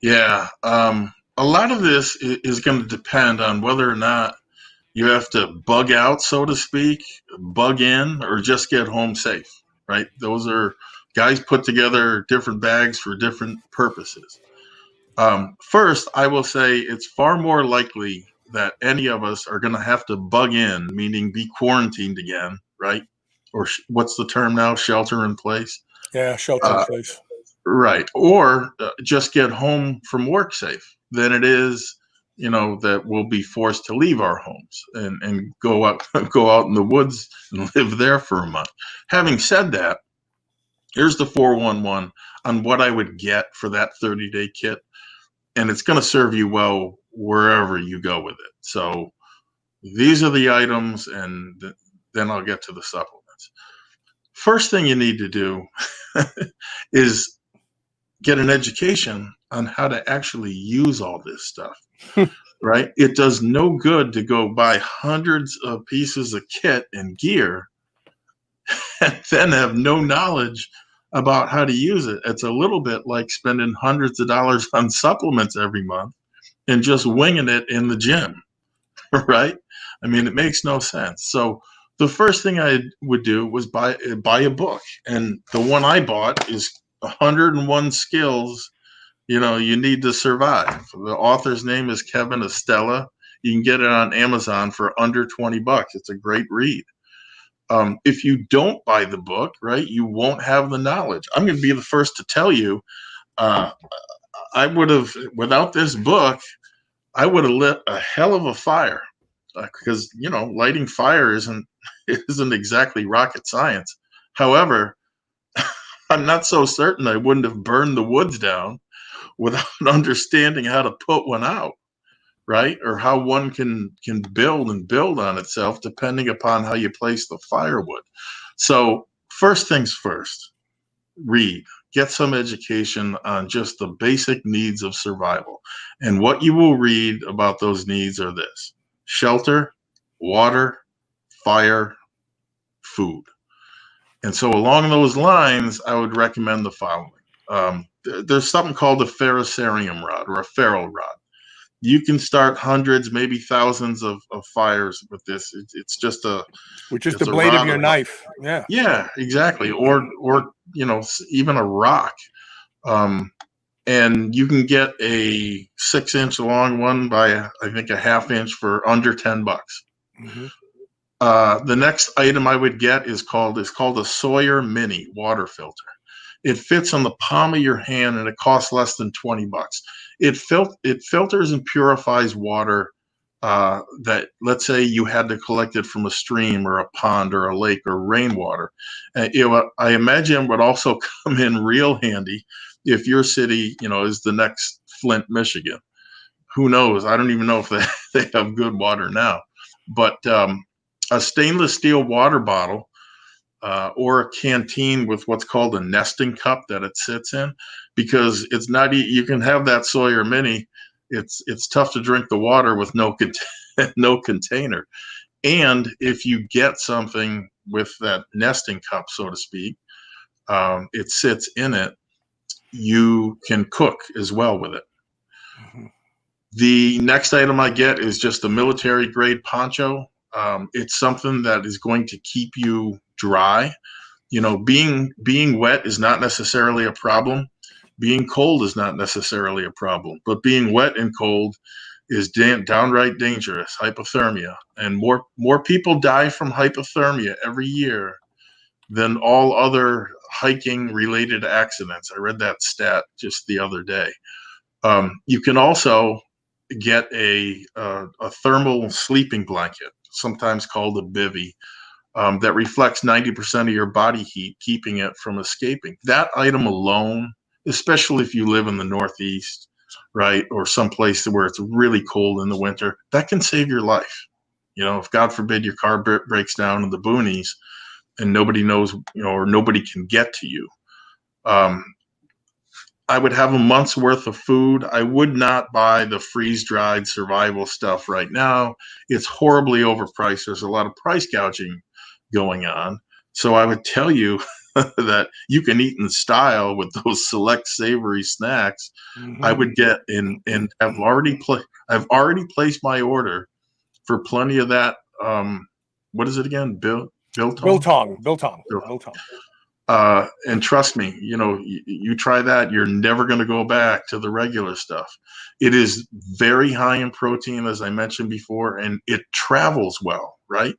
Yeah, a lot of this is going to depend on whether or not you have to bug out, so to speak, bug in, or just get home safe, right? Those are guys put together different bags for different purposes. First, I will say it's far more likely that any of us are going to have to bug in, meaning be quarantined again, right? Or what's the term now? Shelter in place. Yeah, shelter in place. Right. Or just get home from work safe than it is, that we'll be forced to leave our homes and go out in the woods and live there for a month. Having said that, here's the 411 on what I would get for that 30-day kit. And it's going to serve you well wherever you go with it. So these are the items, and then I'll get to the supplements. First thing you need to do is get an education on how to actually use all this stuff, right? It does no good to go buy hundreds of pieces of kit and gear and then have no knowledge about how to use it. It's a little bit like spending hundreds of dollars on supplements every month and just winging it in the gym, right? I mean, it makes no sense. So the first thing I would do was buy a book. And the one I bought is 101 Skills, you need to survive. The author's name is Kevin Estella. You can get it on Amazon for under $20. It's a great read. If you don't buy the book, right, you won't have the knowledge. I'm going to be the first to tell you, I would have, without this book, I would have lit a hell of a fire because, lighting fire isn't exactly rocket science. However, I'm not so certain I wouldn't have burned the woods down without understanding how to put one out, right? Or how one can build on itself depending upon how you place the firewood. So first things first, read, get some education on just the basic needs of survival. And what you will read about those needs are this: shelter, water, fire, food. And so along those lines, I would recommend the following. There's something called a ferrocerium rod or a ferro rod. You can start hundreds, maybe thousands of fires with this. It's just Which is the blade of your knife. Yeah. Yeah, exactly. Or even a rock. And you can get a 6-inch long one by I think a 1/2 inch for under $10. Mm-hmm. The next item I would get is called a Sawyer Mini water filter. It fits on the palm of your hand and it costs less than $20. It filters and purifies water that, let's say, you had to collect it from a stream or a pond or a lake or rainwater. I imagine would also come in real handy if your city, is the next Flint, Michigan. Who knows? I don't even know if they have good water now. But a stainless steel water bottle or a canteen with what's called a nesting cup that it sits in, because it's not, you can have that Sawyer Mini. It's tough to drink the water with no container. And if you get something with that nesting cup, so to speak, it sits in it, you can cook as well with it. Mm-hmm. The next item I get is just a military grade poncho. It's something that is going to keep you dry. Being wet is not necessarily a problem. Being cold is not necessarily a problem, but being wet and cold is downright dangerous. Hypothermia, and more people die from hypothermia every year than all other hiking related accidents. I read that stat just the other day. You can also get a thermal sleeping blanket, sometimes called a bivy, that reflects 90% of your body heat, keeping it from escaping. That item alone, especially if you live in the Northeast, right, or someplace where it's really cold in the winter, that can save your life. If God forbid your car breaks down in the boonies and nobody knows, or nobody can get to you. I would have a month's worth of food. I would not buy the freeze-dried survival stuff right now. It's horribly overpriced. There's a lot of price gouging going on. So I would tell you that you can eat in style with those select savory snacks. Mm-hmm. I would get in, and I've already placed my order for plenty of that. What is it again? Biltong. And trust me, you try that, you're never going to go back to the regular stuff. It is very high in protein, as I mentioned before, and it travels well, right?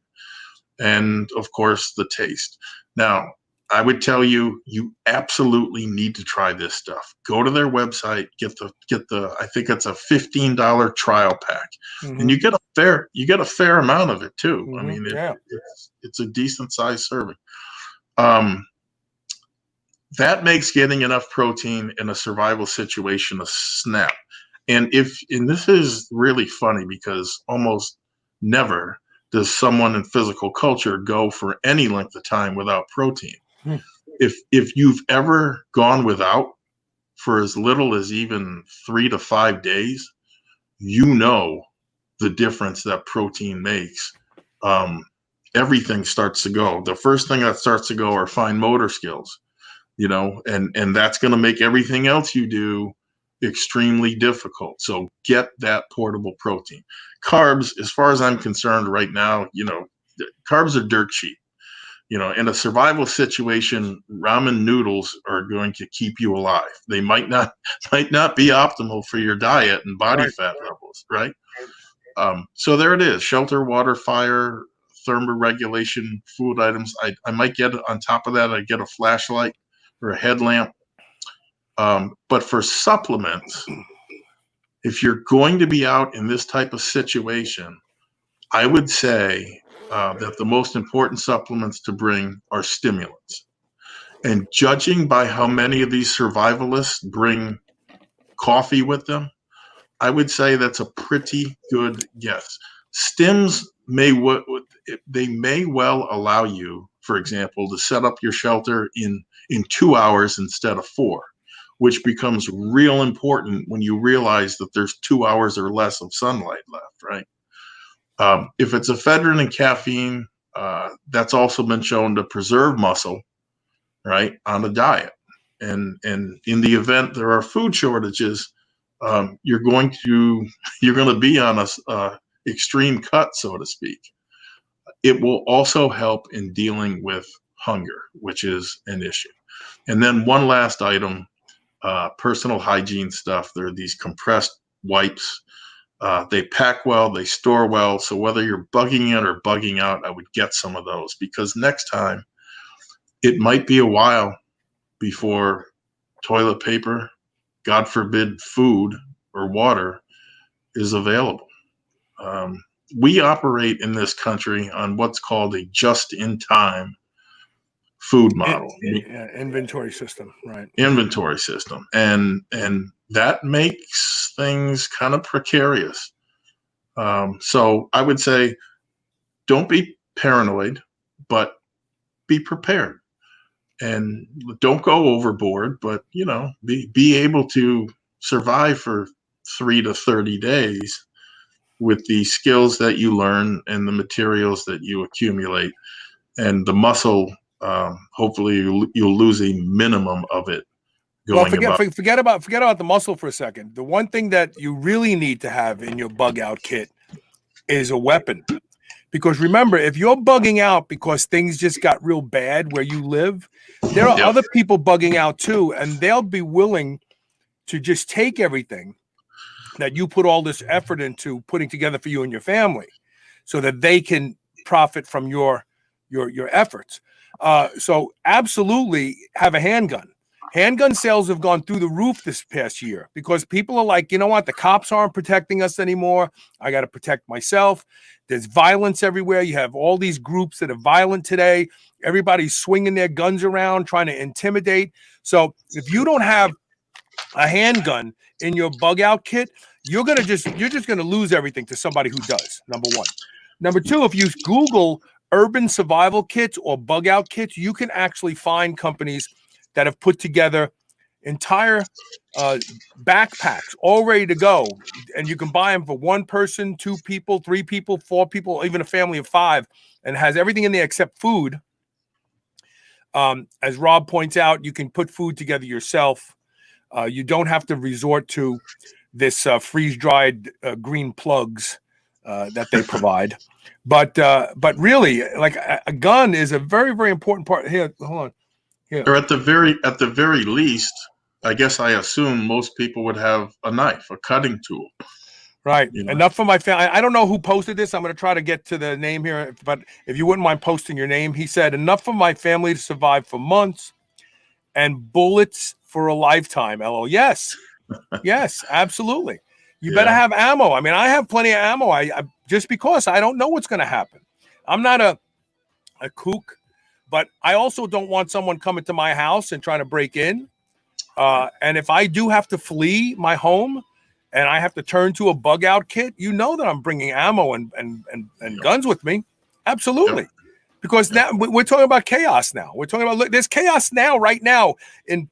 And of course, the taste. Now, I would tell you, you absolutely need to try this stuff. Go to their website, get the I think it's a $15 trial pack, and you get a fair amount of it too. I mean, it's a decent sized serving. That makes getting enough protein in a survival situation a snap. And this is really funny because almost never does someone in physical culture go for any length of time without protein. If you've ever gone without for as little as even 3 to 5 days, the difference that protein makes. Everything starts to go. The first thing that starts to go are fine motor skills, and that's going to make everything else you do extremely difficult. So get that portable protein. Carbs, as far as I'm concerned right now, carbs are dirt cheap. In a survival situation, ramen noodles are going to keep you alive. They might not be optimal for your diet and body fat levels, right? So there it is: shelter, water, fire, thermoregulation, food items. I might get on top of that. I get a flashlight or a headlamp. But for supplements, if you're going to be out in this type of situation, I would say that the most important supplements to bring are stimulants. And judging by how many of these survivalists bring coffee with them, I would say that's a pretty good guess. Stims may well allow you, for example, to set up your shelter in 2 hours instead of 4, which becomes real important when you realize that there's 2 hours or less of sunlight left, right? If it's ephedrine and caffeine, that's also been shown to preserve muscle, right, on a diet. And in the event there are food shortages, you're going to be on a extreme cut, so to speak. It will also help in dealing with hunger, which is an issue. And then one last item, personal hygiene stuff. There are these compressed wipes. They pack well, they store well. So whether you're bugging in or bugging out, I would get some of those, because next time it might be a while before toilet paper, God forbid, food or water is available. We operate in this country on what's called a just-in-time food model. Inventory system, right? Inventory system. And that makes things kind of precarious. So I would say, don't be paranoid, but be prepared. And don't go overboard, but, be able to survive for 3 to 30 days with the skills that you learn and the materials that you accumulate, and the muscle. Hopefully you'll lose a minimum of it. Forget about the muscle for a second. The one thing that you really need to have in your bug out kit is a weapon. Because remember, if you're bugging out because things just got real bad where you live, there are other people bugging out too, and they'll be willing to just take everything that you put all this effort into putting together for you and your family, so that they can profit from your efforts. So absolutely have a handgun. Handgun sales have gone through the roof this past year because people are like, you know what? The cops aren't protecting us anymore. I got to protect myself. There's violence everywhere. You have all these groups that are violent today. Everybody's swinging their guns around, trying to intimidate. So if you don't have a handgun in your bug out kit, you're just going to lose everything to somebody who does. Number one. Number two, if you Google urban survival kits or bug out kits, you can actually find companies that have put together entire backpacks all ready to go. And you can buy them for 1 person, 2 people, 3 people, 4 people, even a family of 5, and has everything in there except food. As Rob points out, you can put food together yourself. You don't have to resort to this freeze-dried green plugs that they provide. But really, like a gun is a very, very important part. Here, hold on. Yeah. Or at the very least, I guess I assume most people would have a knife, a cutting tool. Right. You know? Enough for my family. I don't know who posted this. I'm going to try to get to the name here, but if you wouldn't mind posting your name, he said, enough for my family to survive for months and bullets for a lifetime. LO. Yes. Yes, absolutely. You better have ammo. I mean, I have plenty of ammo. I just because I don't know what's going to happen. I'm not a kook, but I also don't want someone coming to my house and trying to break in. And if I do have to flee my home and I have to turn to a bug out kit, you know that I'm bringing ammo and guns with me. Absolutely. Because now we're talking about chaos now. We're talking about, look, there's chaos now, right now in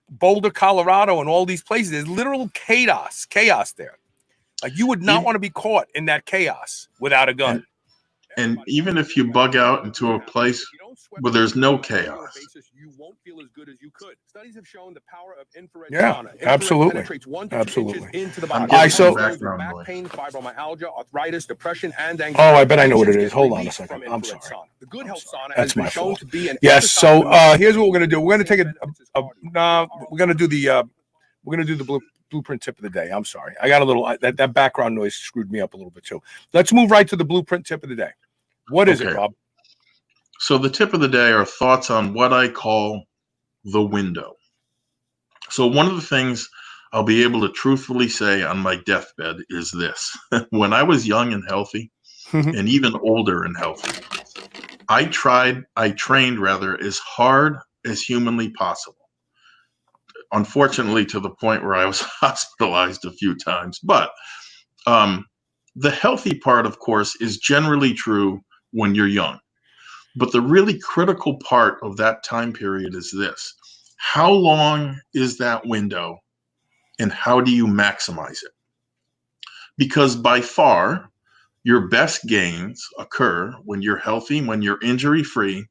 Boulder, Colorado, and all these places. There's literal chaos there. Like you would not want to be caught in that chaos without a gun. And even if you bug out into a place where there's no chaos, you won't feel as good as you could. Studies have shown the power of infrared sauna. Infrared Absolutely. penetrates 1 to 2 Absolutely. inches into the body. getting some Back background pain, fibromyalgia, arthritis, depression, and anxiety. Oh, I bet I know what it is. Hold on a second. I'm sorry. The Good Health Sauna That's has been my shown fault. to be an Yes. So here's what we're gonna do. We're gonna take we're gonna do the blueprint tip of the day. I'm sorry. I got a little that background noise screwed me up a little bit too. Let's move right to the blueprint tip of the day. What is it, Bob? So the tip of the day are thoughts on what I call the window. So one of the things I'll be able to truthfully say on my deathbed is this. When I was young and healthy, and even older and healthy, I trained as hard as humanly possible. Unfortunately, to the point where I was hospitalized a few times. But the healthy part, of course, is generally true when you're young. But the really critical part of that time period is this. How long is that window and how do you maximize it? Because by far, your best gains occur when you're healthy, when you're injury-free,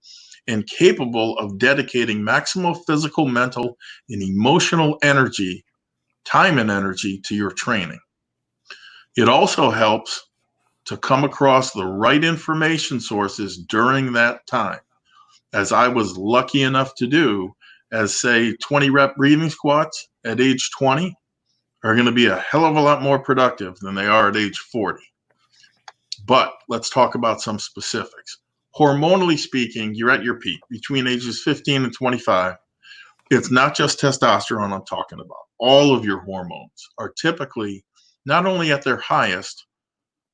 and capable of dedicating maximal physical, mental, and emotional energy, time and energy to your training. It also helps to come across the right information sources during that time, as I was lucky enough to do, as say 20 rep breathing squats at age 20 are going to be a hell of a lot more productive than they are at age 40. But let's talk about some specifics. Hormonally speaking, you're at your peak between ages 15 and 25. It's not just testosterone I'm talking about. All of your hormones are typically not only at their highest,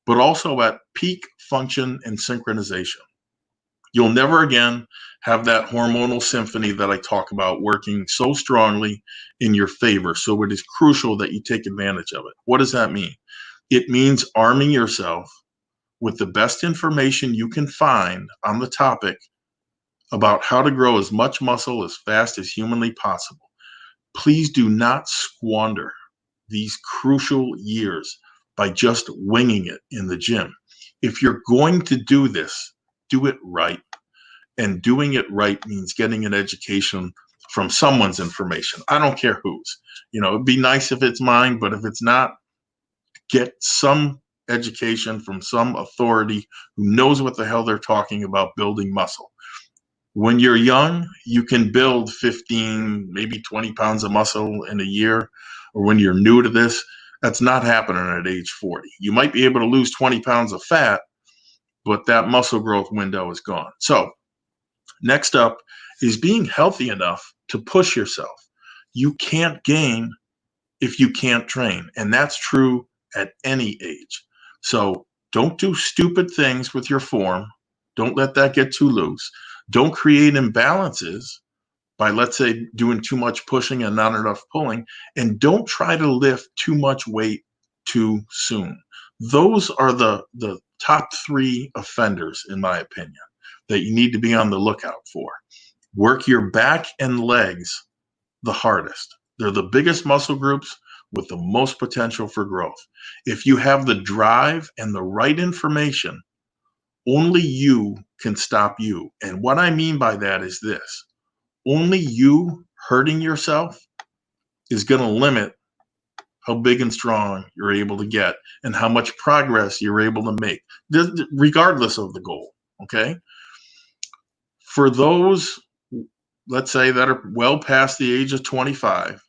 but also at peak function and synchronization. You'll never again have that hormonal symphony that I talk about working so strongly in your favor. So it is crucial that you take advantage of it. What does that mean? It means arming yourself with the best information you can find on the topic about how to grow as much muscle as fast as humanly possible. Please do not squander these crucial years by just winging it in the gym. If you're going to do this, do it right. And doing it right means getting an education from someone's information. I don't care whose. It'd be nice if it's mine, but if it's not, get some education from some authority who knows what the hell they're talking about building muscle. When you're young, you can build 15, maybe 20 pounds of muscle in a year. Or when you're new to this, that's not happening at age 40. You might be able to lose 20 pounds of fat, but that muscle growth window is gone. So next up is being healthy enough to push yourself. You can't gain if you can't train. And that's true at any age. So don't do stupid things with your form. Don't let that get too loose. Don't create imbalances by, let's say, doing too much pushing and not enough pulling. And don't try to lift too much weight too soon. Those are the top 3 offenders, in my opinion, that you need to be on the lookout for. Work your back and legs the hardest. They're the biggest muscle groups with the most potential for growth. If you have the drive and the right information, only you can stop you. And what I mean by that is this. Only you hurting yourself is going to limit how big and strong you're able to get and how much progress you're able to make, regardless of the goal, okay? For those let's say, that are well past the age of 25,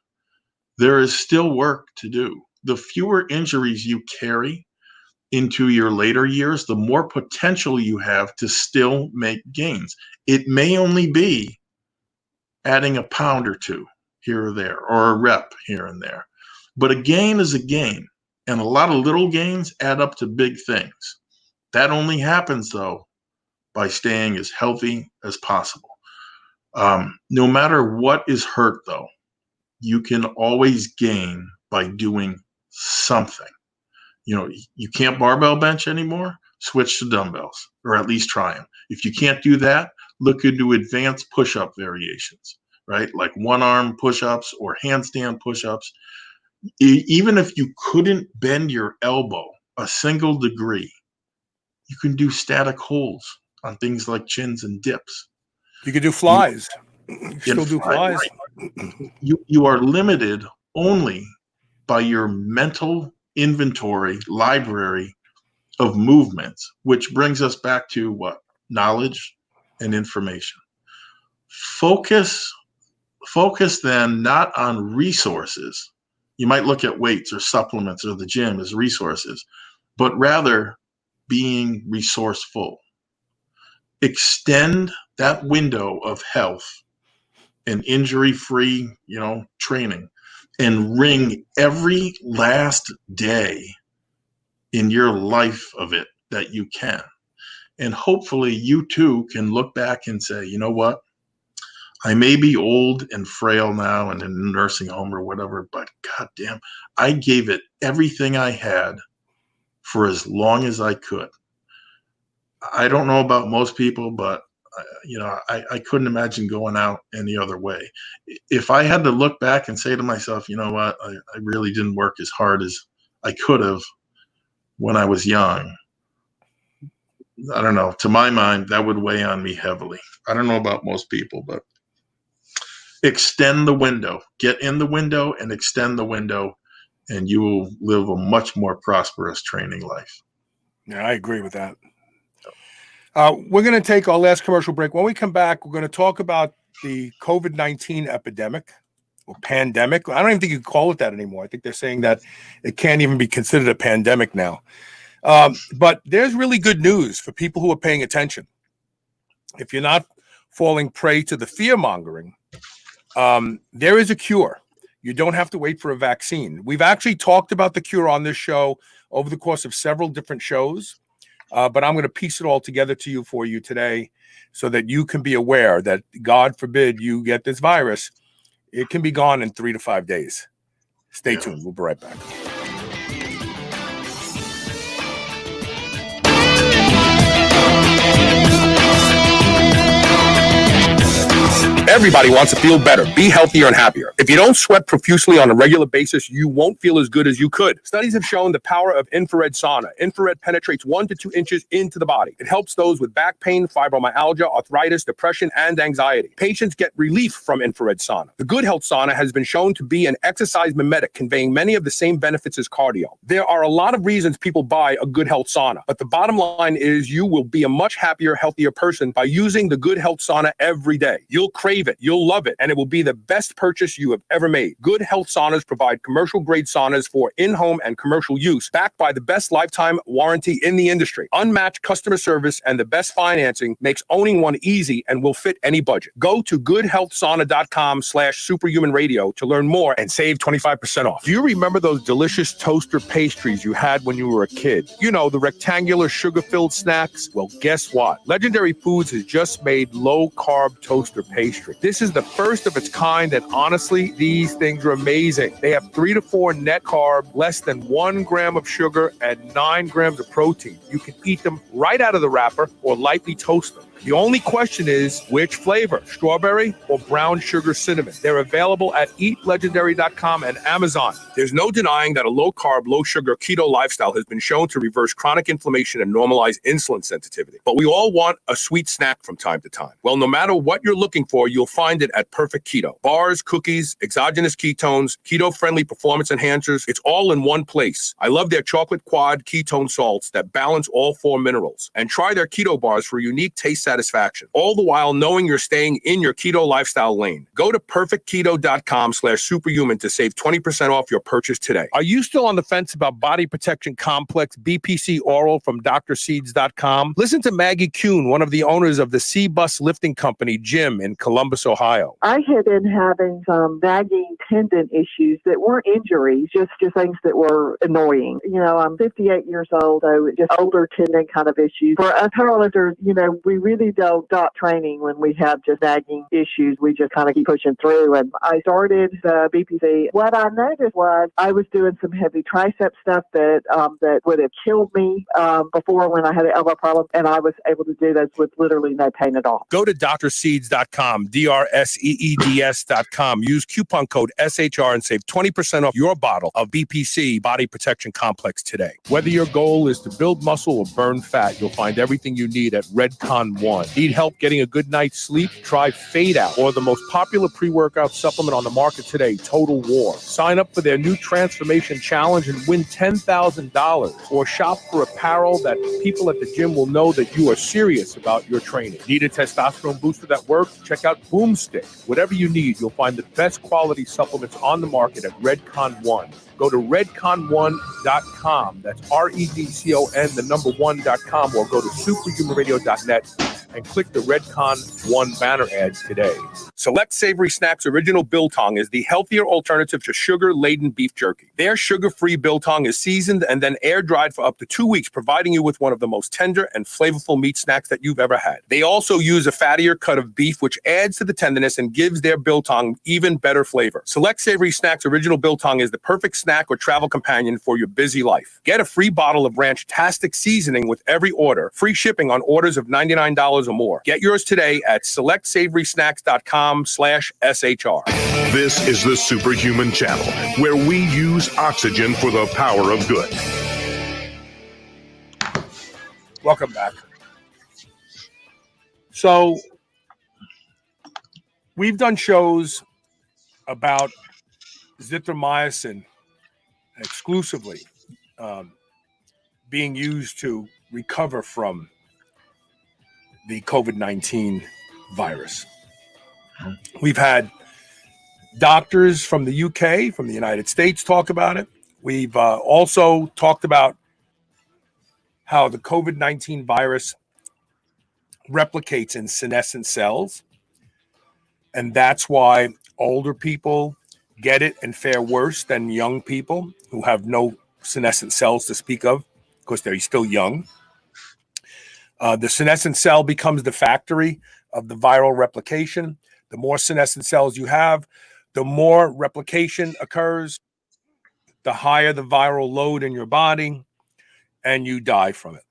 there is still work to do. The fewer injuries you carry into your later years, the more potential you have to still make gains. It may only be adding a pound or two here or there, or a rep here and there. But a gain is a gain, and a lot of little gains add up to big things. That only happens, though, by staying as healthy as possible. No matter what is hurt, though, you can always gain by doing something. You know, you can't barbell bench anymore, switch to dumbbells, or at least try them. If you can't do that, look into advanced push-up variations, right? Like one-arm push-ups or handstand push-ups. Even if you couldn't bend your elbow a single degree, you can do static holds on things like chins and dips. You can do flies. You still do flies. Right. You are limited only by your mental inventory, library of movements, which brings us back to what? Knowledge and information. Focus then not on resources. You might look at weights or supplements or the gym as resources, but rather being resourceful. Extend that window of health and injury-free, training, and wring every last day in your life of it that you can. And hopefully you too can look back and say, you know what? I may be old and frail now and in a nursing home or whatever, but goddamn, I gave it everything I had for as long as I could. I don't know about most people, but I couldn't imagine going out any other way. If I had to look back and say to myself, you know what, I really didn't work as hard as I could have when I was young, I don't know. To my mind, that would weigh on me heavily. I don't know about most people, but extend the window. Get in the window and extend the window, and you will live a much more prosperous training life. Yeah, I agree with that. We're going to take our last commercial break. When we come back, we're going to talk about the COVID-19 epidemic or pandemic. I don't even think you can call it that anymore. I think they're saying that it can't even be considered a pandemic now. But there's really good news for people who are paying attention. If you're not falling prey to the fear-mongering, there is a cure. You don't have to wait for a vaccine. We've actually talked about the cure on this show over the course of several different shows. But I'm going to piece it all together for you today so that you can be aware that, God forbid, you get this virus. It can be gone in 3 to 5 days. Stay tuned. We'll be right back. Everybody wants to feel better, be healthier, and happier. If you don't sweat profusely on a regular basis, you won't feel as good as you could. Studies have shown the power of infrared sauna. Infrared penetrates 1 to 2 inches into the body. It helps those with back pain, fibromyalgia, arthritis, depression, and anxiety. Patients get relief from infrared sauna. The Good Health Sauna has been shown to be an exercise mimetic, conveying many of the same benefits as cardio. There are a lot of reasons people buy a Good Health Sauna, but the bottom line is you will be a much happier, healthier person by using the Good Health Sauna every day. You'll crave it, you'll love it, and it will be the best purchase you have ever made. Good Health Saunas provide commercial-grade saunas for in-home and commercial use, backed by the best lifetime warranty in the industry. Unmatched customer service and the best financing makes owning one easy and will fit any budget. Go to goodhealthsauna.com/superhumanradio to learn more and save 25% off. Do you remember those delicious toaster pastries you had when you were a kid? You know, the rectangular sugar-filled snacks? Well, guess what? Legendary Foods has just made low-carb toaster pastry. This is the first of its kind, and honestly, these things are amazing. They have 3 to 4 net carb, less than 1 gram of sugar, and 9 grams of protein. You can eat them right out of the wrapper or lightly toast them. The only question is, which flavor, strawberry or brown sugar cinnamon? They're available at eatlegendary.com and Amazon. There's no denying that a low-carb, low-sugar keto lifestyle has been shown to reverse chronic inflammation and normalize insulin sensitivity. But we all want a sweet snack from time to time. Well, no matter what you're looking for, you'll find it at Perfect Keto. Bars, cookies, exogenous ketones, keto-friendly performance enhancers, it's all in one place. I love their chocolate quad ketone salts that balance all 4 minerals. And try their keto bars for a unique taste satisfaction, all the while knowing you're staying in your keto lifestyle lane. Go to perfectketo.com/superhuman to save 20% off your purchase today. Are you still on the fence about Body Protection Complex BPC Oral from drseeds.com? Listen to Maggie Kuhn, one of the owners of the C-Bus Lifting Company gym in Columbus, Ohio. I had been having some nagging tendon issues that weren't injuries, just things that were annoying. You know, I'm 58 years old, so just older tendon kind of issues. For us powerlifters, you know, we really don't stop training when we have just nagging issues. We just kind of keep pushing through. And I started the BPC. What I noticed was I was doing some heavy tricep stuff that would have killed me before when I had an elbow problem, and I was able to do this with literally no pain at all. Go to drseeds.com, drseeds.com. Use coupon code SHR and save 20% off your bottle of BPC Body Protection Complex today. Whether your goal is to build muscle or burn fat, you'll find everything you need at Redcon One. Need help getting a good night's sleep? Try Fade Out, or the most popular pre-workout supplement on the market today, Total War. Sign up for their new Transformation Challenge and win $10,000, or shop for apparel that people at the gym will know that you are serious about your training. Need a testosterone booster that works? Check out Boomstick. Whatever you need, you'll find the best quality supplements on the market at Redcon One. Go to redcon1.com. That's REDCON, the number 1.com, or go to superhumanradio.net and click the Redcon One banner ads today. Select Savory Snacks Original Biltong is the healthier alternative to sugar-laden beef jerky. Their sugar-free biltong is seasoned and then air-dried for up to 2 weeks, providing you with one of the most tender and flavorful meat snacks that you've ever had. They also use a fattier cut of beef, which adds to the tenderness and gives their biltong even better flavor. Select Savory Snacks Original Biltong is the perfect snack or travel companion for your busy life. Get a free bottle of Ranch-tastic seasoning with every order. Free shipping on orders of $99 or more. Get yours today at selectsavory.com/SHR. This is the Superhuman Channel, where we use oxygen for the power of good. Welcome back. So, we've done shows about zithromycin exclusively being used to recover from the COVID-19 virus. We've had doctors from the UK, from the United States, talk about it. We've also talked about how the COVID-19 virus replicates in senescent cells, and that's why older people get it and fare worse than young people who have no senescent cells to speak of, because they're still young. The senescent cell becomes the factory of the viral replication. The more senescent cells you have, the more replication occurs, the higher the viral load in your body, and you die from it.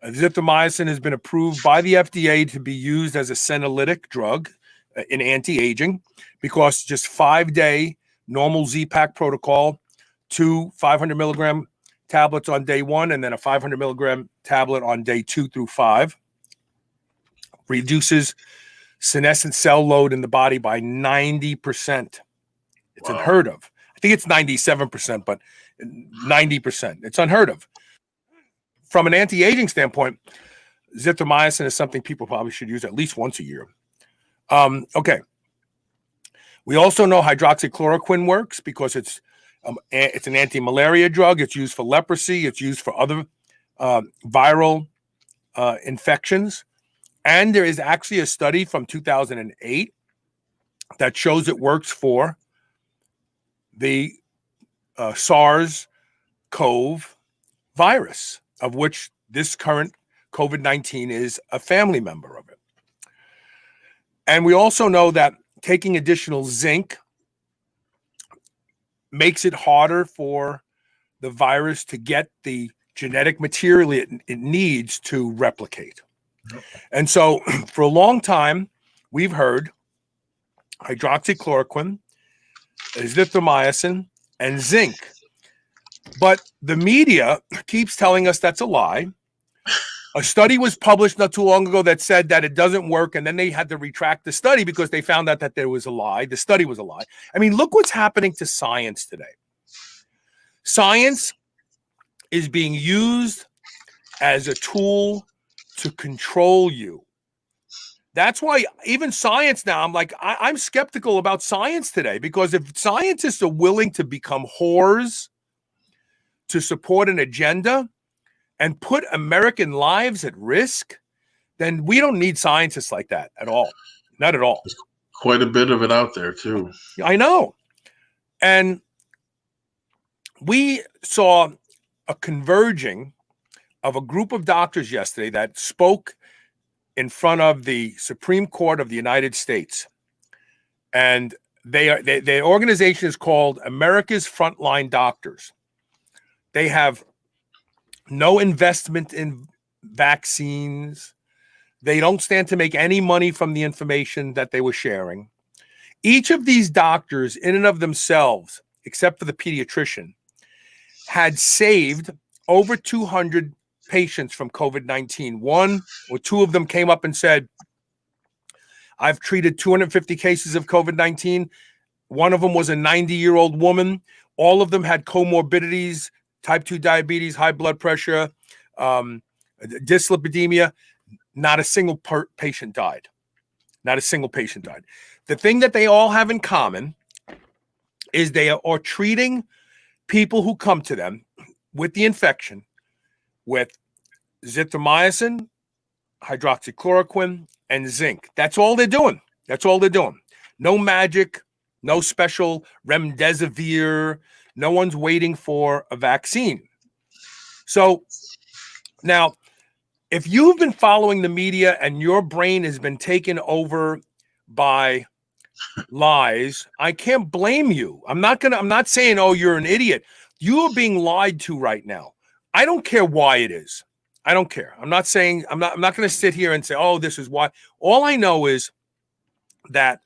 Zithromycin has been approved by the FDA to be used as a senolytic drug in anti-aging, because just 5-day normal Z-Pak protocol, 2 500 milligram tablets on day 1, and then a 500 milligram tablet on day 2 through 5, reduces senescent cell load in the body by 90%. It's unheard of. I think it's 97%, but 90%. It's unheard of. From an anti-aging standpoint, zithromycin is something people probably should use at least once a year. Okay. We also know hydroxychloroquine works because it's an anti-malaria drug. It's used for leprosy. It's used for other viral infections. And there is actually a study from 2008 that shows it works for the SARS-CoV virus, of which this current COVID-19 is a family member of it. And we also know that taking additional zinc makes it harder for the virus to get the genetic material it needs to replicate. And so for a long time, we've heard hydroxychloroquine, azithromycin, and zinc. But the media keeps telling us that's a lie. A study was published not too long ago that said that it doesn't work, and then they had to retract the study because they found out that there was a lie. The study was a lie. I mean, look what's happening to science today. Science is being used as a tool to control you. That's why even science now, I'm like, I'm skeptical about science today, because if scientists are willing to become whores to support an agenda and put American lives at risk, then we don't need scientists like that at all. Not at all. There's quite a bit of it out there too. I know. And we saw a converging of a group of doctors yesterday that spoke in front of the Supreme Court of the United States. And their organization is called America's Frontline Doctors. They have no investment in vaccines. They don't stand to make any money from the information that they were sharing. Each of these doctors, in and of themselves, except for the pediatrician, had saved over 200 patients from COVID-19. One or two of them came up and said, I've treated 250 cases of COVID-19. One of them was a 90-year-old woman. All of them had comorbidities, type 2 diabetes, high blood pressure, dyslipidemia. Not a single patient died. Not a single patient died. The thing that they all have in common is they are treating people who come to them with the infection with zithromycin, hydroxychloroquine, and zinc. That's all they're doing. That's all they're doing. No magic, no special remdesivir. No one's waiting for a vaccine. So now, if you've been following the media and your brain has been taken over by lies, I can't blame you. I'm not saying, oh, you're an idiot. You are being lied to right now. I don't care why it is. I don't care. I'm not going to sit here and say, oh, this is why. All I know is that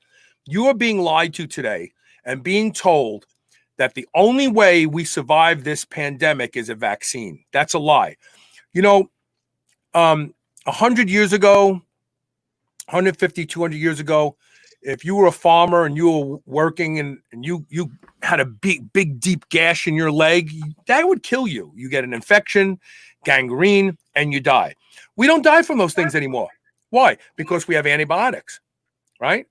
you are being lied to today and being told that the only way we survive this pandemic is a vaccine. That's a lie. 100 years ago, 150, 200 years ago, if you were a farmer and you were working and you had a big, deep gash in your leg, that would kill you. You get an infection, gangrene, and you die. We don't die from those things anymore. Why? Because we have antibiotics, right?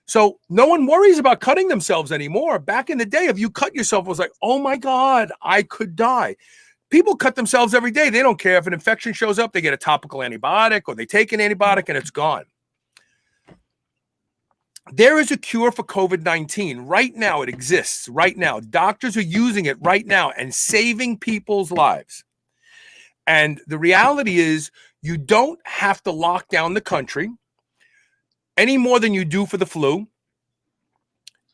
So no one worries about cutting themselves anymore. Back in the day, if you cut yourself, it was like, oh my God, I could die. People cut themselves every day. They don't care if an infection shows up, they get a topical antibiotic or they take an antibiotic and it's gone. There is a cure for COVID-19 right now. It exists right now. Doctors are using it right now and saving people's lives. And the reality is you don't have to lock down the country any more than you do for the flu.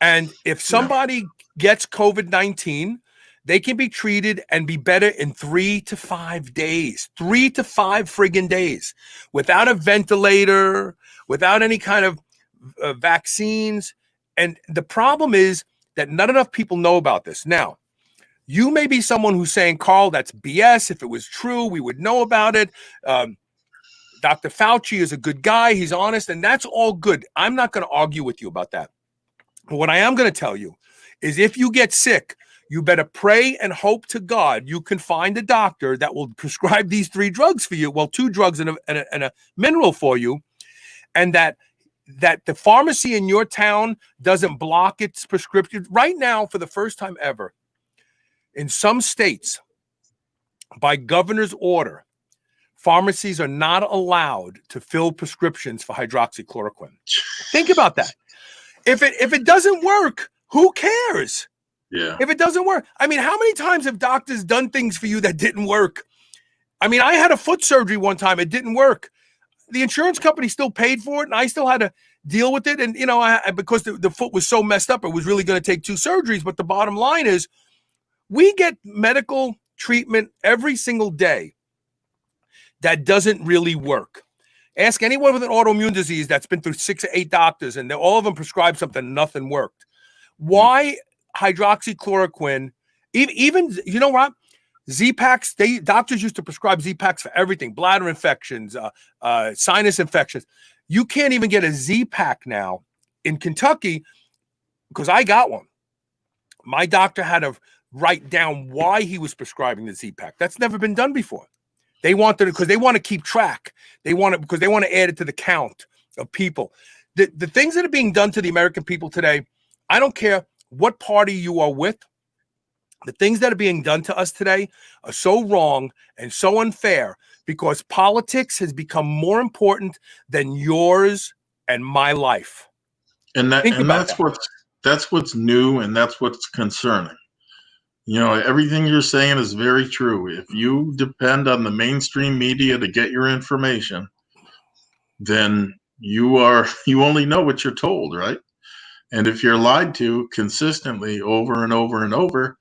And if somebody gets COVID-19, they can be treated and be better in 3 to 5 days, 3 to 5 friggin' days, without a ventilator, without any kind of vaccines. And the problem is that not enough people know about this. Now, you may be someone who's saying, Carl, that's BS. If it was true, we would know about it. Dr. Fauci is a good guy. He's honest, and that's all good. I'm not going to argue with you about that. But what I am going to tell you is if you get sick, you better pray and hope to God you can find a doctor that will prescribe these 3 drugs for you. Well, 2 drugs and a mineral for you. And that the pharmacy in your town doesn't block its prescription. Right now, for the first time ever, in some states, by governor's order, pharmacies are not allowed to fill prescriptions for hydroxychloroquine. Think about that. If it doesn't work, who cares? Yeah. If it doesn't work, I mean, how many times have doctors done things for you that didn't work? I mean, I had a foot surgery one time. It didn't work. The insurance company still paid for it, and I still had to deal with it. And, because the foot was so messed up, it was really going to take 2 surgeries. But the bottom line is we get medical treatment every single day that doesn't really work. Ask anyone with an autoimmune disease that's been through 6 or 8 doctors, and all of them prescribed something, nothing worked. Why hydroxychloroquine? Even you know what? Z-Paks, doctors used to prescribe Z-Paks for everything, bladder infections, sinus infections. You can't even get a Z-Pak now in Kentucky because I got one. My doctor had to write down why he was prescribing the Z-Pak. That's never been done before. They want to, because they want to keep track. They want to, because they want to add it to the count of people. The things that are being done to the American people today, I don't care what party you are with. The things that are being done to us today are so wrong and so unfair because politics has become more important than yours and my life. And that's what's new, and that's what's concerning. You know, everything you're saying is very true. If you depend on the mainstream media to get your information, then you only know what you're told, right? And if you're lied to consistently over and over and over,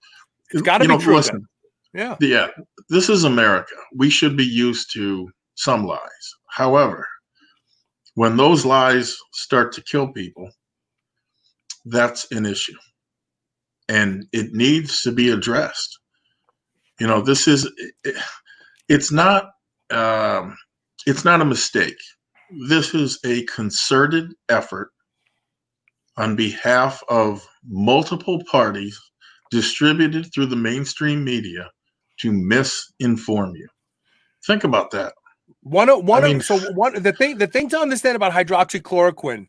it's got to be true. Listen, yeah, this is America. We should be used to some lies. However, when those lies start to kill people, that's an issue. And it needs to be addressed. You know, it's not a mistake. This is a concerted effort on behalf of multiple parties distributed through the mainstream media to misinform you. Think about that. The thing to understand about hydroxychloroquine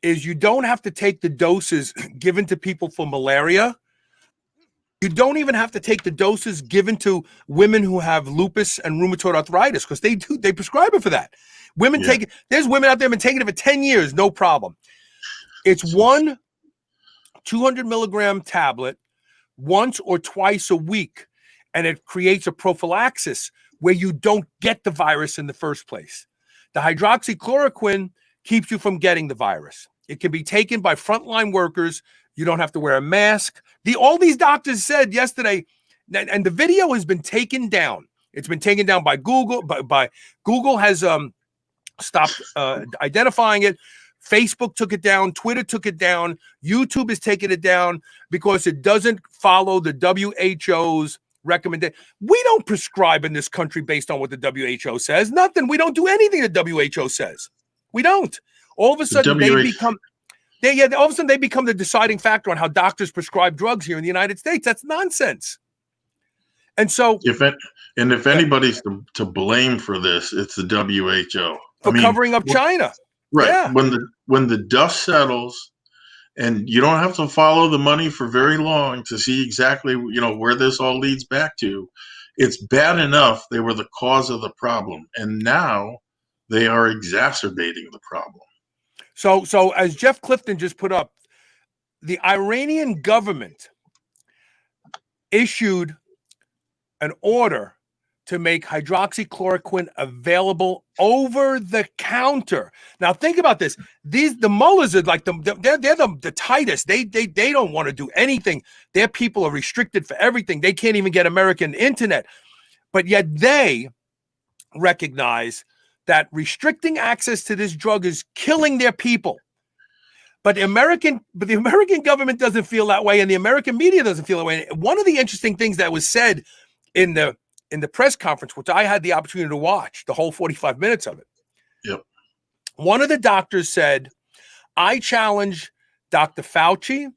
is you don't have to take the doses given to people for malaria. You don't even have to take the doses given to women who have lupus and rheumatoid arthritis because they prescribe it for that. Women take it. There's women out there who've been taking it for 10 years, no problem. It's one 200 milligram tablet once or twice a week, and it creates a prophylaxis where you don't get the virus in the first place. The hydroxychloroquine keeps you from getting the virus. It can be taken by frontline workers. You don't have to wear a mask. All these doctors said yesterday, and the video has been taken down. It's been taken down by Google. By Google has stopped identifying it. Facebook took it down. Twitter took it down. YouTube is taking it down because it doesn't follow the WHO's recommendation. We don't prescribe in this country based on what the WHO says. Nothing. We don't do anything the WHO says. We don't. All of a sudden, they become the deciding factor on how doctors prescribe drugs here in the United States. That's nonsense. And so, if anybody's to blame for this, it's the WHO for covering up China. Right. Yeah. When the dust settles, and you don't have to follow the money for very long to see exactly where this all leads back to. It's bad enough they were the cause of the problem, and now they are exacerbating the problem. So as Jeff Clifton just put up, the Iranian government issued an order to make hydroxychloroquine available over the counter. Now think about this. The mullahs are like they're the tightest. They don't want to do anything. Their people are restricted for everything. They can't even get American internet. But yet they recognize that restricting access to this drug is killing their people. But the American government doesn't feel that way, and the American media doesn't feel that way. And one of the interesting things that was said in the press conference, which I had the opportunity to watch the whole 45 minutes of it. Yep. One of the doctors said, I challenge Dr. Fauci.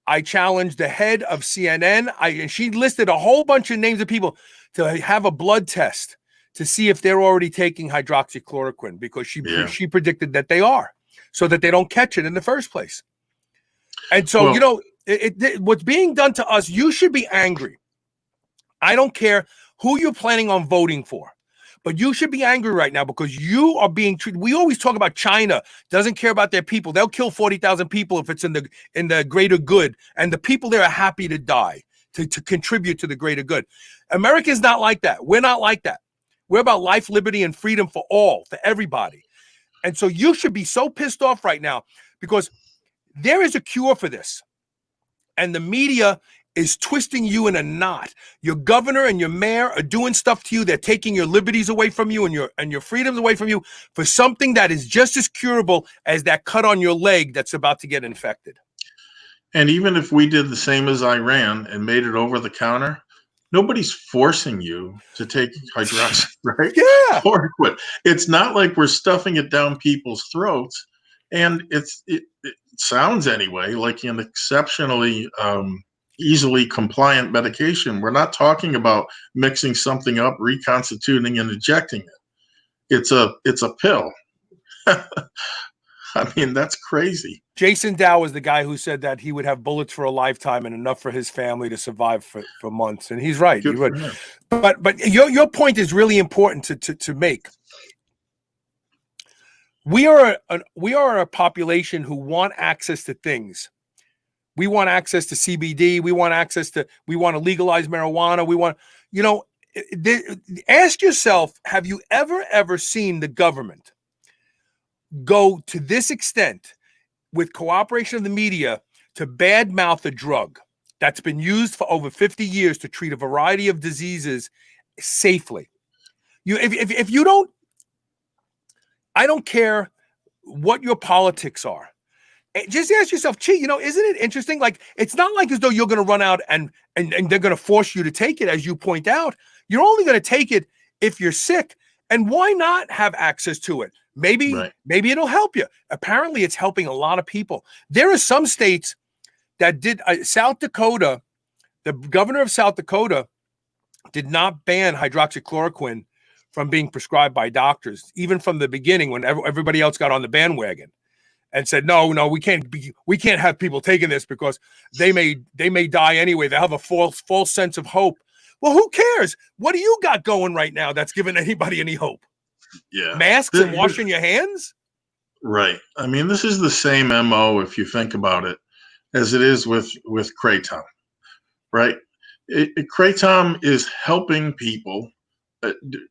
I challenge the head of CNN. And she listed a whole bunch of names of people to have a blood test to see if they're already taking hydroxychloroquine because she predicted that they are so that they don't catch it in the first place. And so, what's being done to us, you should be angry. I don't care who you're planning on voting for, but you should be angry right now because you are being treated. We always talk about China doesn't care about their people. They'll kill 40,000 people if it's in the greater good, and the people there are happy to die to contribute to the greater good. America's not like that. We're not like that. We're about life, liberty, and freedom for all, for everybody. And so you should be so pissed off right now because there is a cure for this, and the media is twisting you in a knot. Your governor and your mayor are doing stuff to you. They're taking your liberties away from you and your freedoms away from you for something that is just as curable as that cut on your leg that's about to get infected. And even if we did the same as Iran and made it over the counter, nobody's forcing you to take hydroxy, right? Yeah. Or quit. It's not like we're stuffing it down people's throats. And it sounds anyway like an exceptionally easily compliant medication. We're not talking about mixing something up, reconstituting, and injecting it. It's a pill. I mean, that's crazy. Jason Dow was the guy who said that he would have bullets for a lifetime and enough for his family to survive for months. And he's right. Good He would. for him. But your point is really important to make. We are a population who want access to things. We want access to CBD. We want to legalize marijuana. Ask yourself, have you ever seen the government go to this extent with cooperation of the media to badmouth a drug that's been used for over 50 years to treat a variety of diseases safely? If you don't, I don't care what your politics are. Just ask yourself, isn't it interesting? Like, it's not like as though you're going to run out and they're going to force you to take it, as you point out. You're only going to take it if you're sick. And why not have access to it? Maybe it'll help you. Apparently, it's helping a lot of people. There are some states that did. South Dakota, the governor of South Dakota did not ban hydroxychloroquine from being prescribed by doctors, even from the beginning when everybody else got on the bandwagon and said, no, we can't have people taking this because they may die anyway. They have a false sense of hope. Well, who cares? What do you got going right now that's giving anybody any hope? Yeah. Masks and washing your hands? Right. I mean, this is the same MO, if you think about it, as it is with Kratom, right? Kratom is helping people,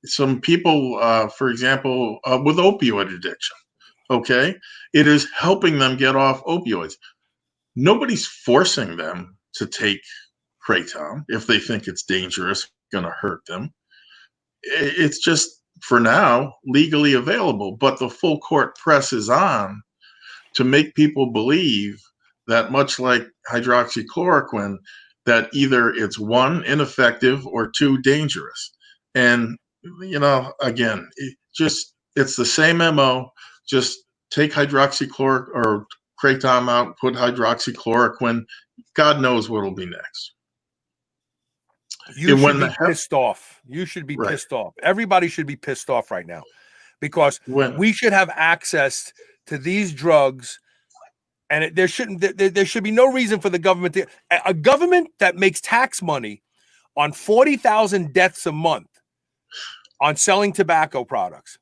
some people, for example, with opioid addiction, okay? It is helping them get off opioids. Nobody's forcing them to take Kratom if they think it's dangerous, going to hurt them. It's just, for now, legally available, but the full court press is on to make people believe that, much like hydroxychloroquine, that either it's one, ineffective, or two, dangerous. And, again, it's the same MO. Just take hydroxychloroquine or Kratom out, put hydroxychloroquine. God knows what'll be next. You should be pissed off. You should be pissed off. Everybody should be pissed off right now because we should have access to these drugs, and there should be no reason for the government a government that makes tax money on 40,000 deaths a month on selling tobacco products.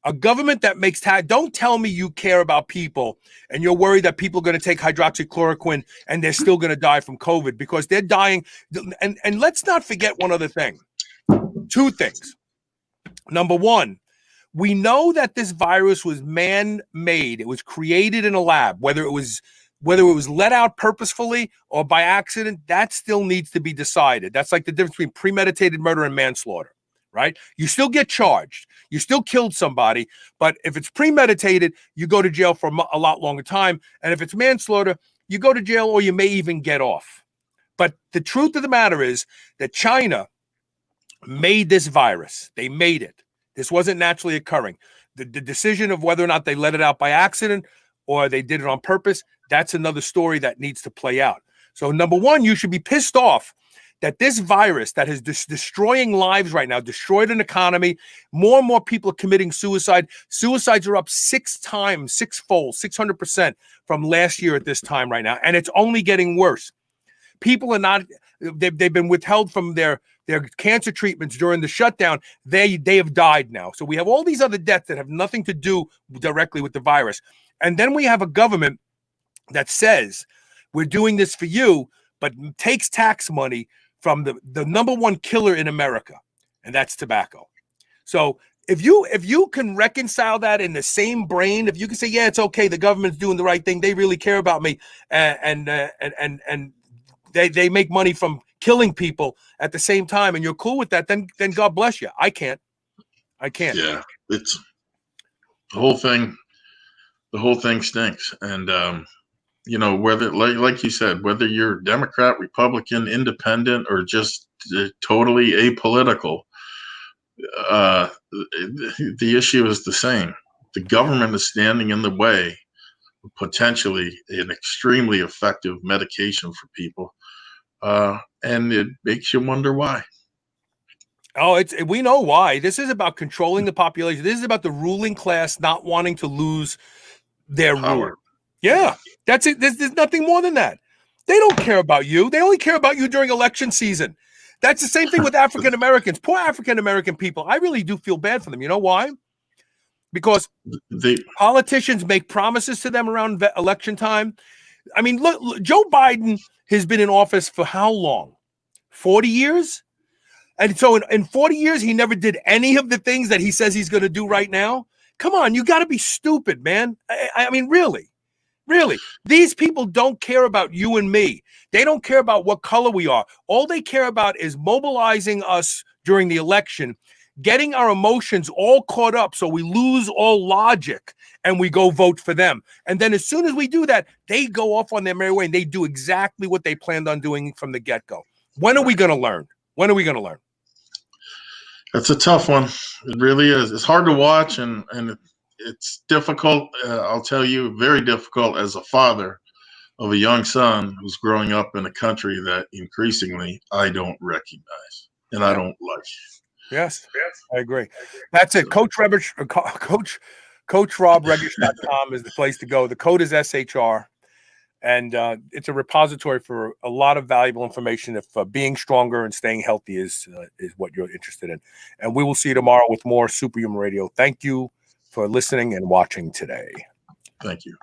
A government that makes tax. Don't tell me you care about people and you're worried that people are going to take hydroxychloroquine and they're still going to die from COVID because they're dying. And let's not forget one other thing. Two things. Number one, we know that this virus was man-made. It was created in a lab. Whether it was let out purposefully or by accident, that still needs to be decided. That's like the difference between premeditated murder and manslaughter. Right? You still get charged. You still killed somebody. But if it's premeditated, you go to jail for a lot longer time. And if it's manslaughter, you go to jail or you may even get off. But the truth of the matter is that China made this virus. They made it. This wasn't naturally occurring. The decision of whether or not they let it out by accident or they did it on purpose, that's another story that needs to play out. So number one, you should be pissed off that this virus that is destroying lives right now, destroyed an economy, more and more people are committing suicide. Suicides are up sixfold, 600% from last year at this time right now. And it's only getting worse. People are not, they've been withheld from their cancer treatments during the shutdown. They have died now. So we have all these other deaths that have nothing to do directly with the virus. And then we have a government that says, we're doing this for you, but takes tax money from the number one killer in America, and that's tobacco. So if you can reconcile that in the same brain, if you can say, yeah, it's okay, the government's doing the right thing, they really care about me, and they make money from killing people at the same time, and you're cool with that, then God bless you. I can't. Yeah, it's the whole thing. The whole thing stinks, and whether, like you said, whether you're Democrat, Republican, Independent, or just totally apolitical, the issue is the same. The government is standing in the way of potentially an extremely effective medication for people and it makes you wonder why. Oh, we know why. This is about controlling the population. This is about the ruling class not wanting to lose their Power. rule. Yeah, that's it. There's nothing more than that. They don't care about you. They only care about you during election season. That's the same thing with African Americans. Poor African American people. I really do feel bad for them. You know why? Because politicians make promises to them around election time. I mean, look, Joe Biden has been in office for how long? 40 years? And so in 40 years, he never did any of the things that he says he's going to do right now. Come on, you got to be stupid, man. I mean, really. These people don't care about you and me. They don't care about what color we are. All they care about is mobilizing us during the election, getting our emotions all caught up so we lose all logic and we go vote for them. And then as soon as we do that, they go off on their merry way and they do exactly what they planned on doing from the get-go. When are we going to learn? When are we going to learn? It's a tough one. It really is. It's hard to watch, and it's difficult. I'll tell you, very difficult as a father of a young son who's growing up in a country that increasingly I don't recognize and I don't like. Yes, I agree. That's it. Coach Regish, CoachRobRegish.com is the place to go. The code is SHR. And it's a repository for a lot of valuable information if being stronger and staying healthy is what you're interested in. And we will see you tomorrow with more Superhuman Radio. Thank you for listening and watching today. Thank you.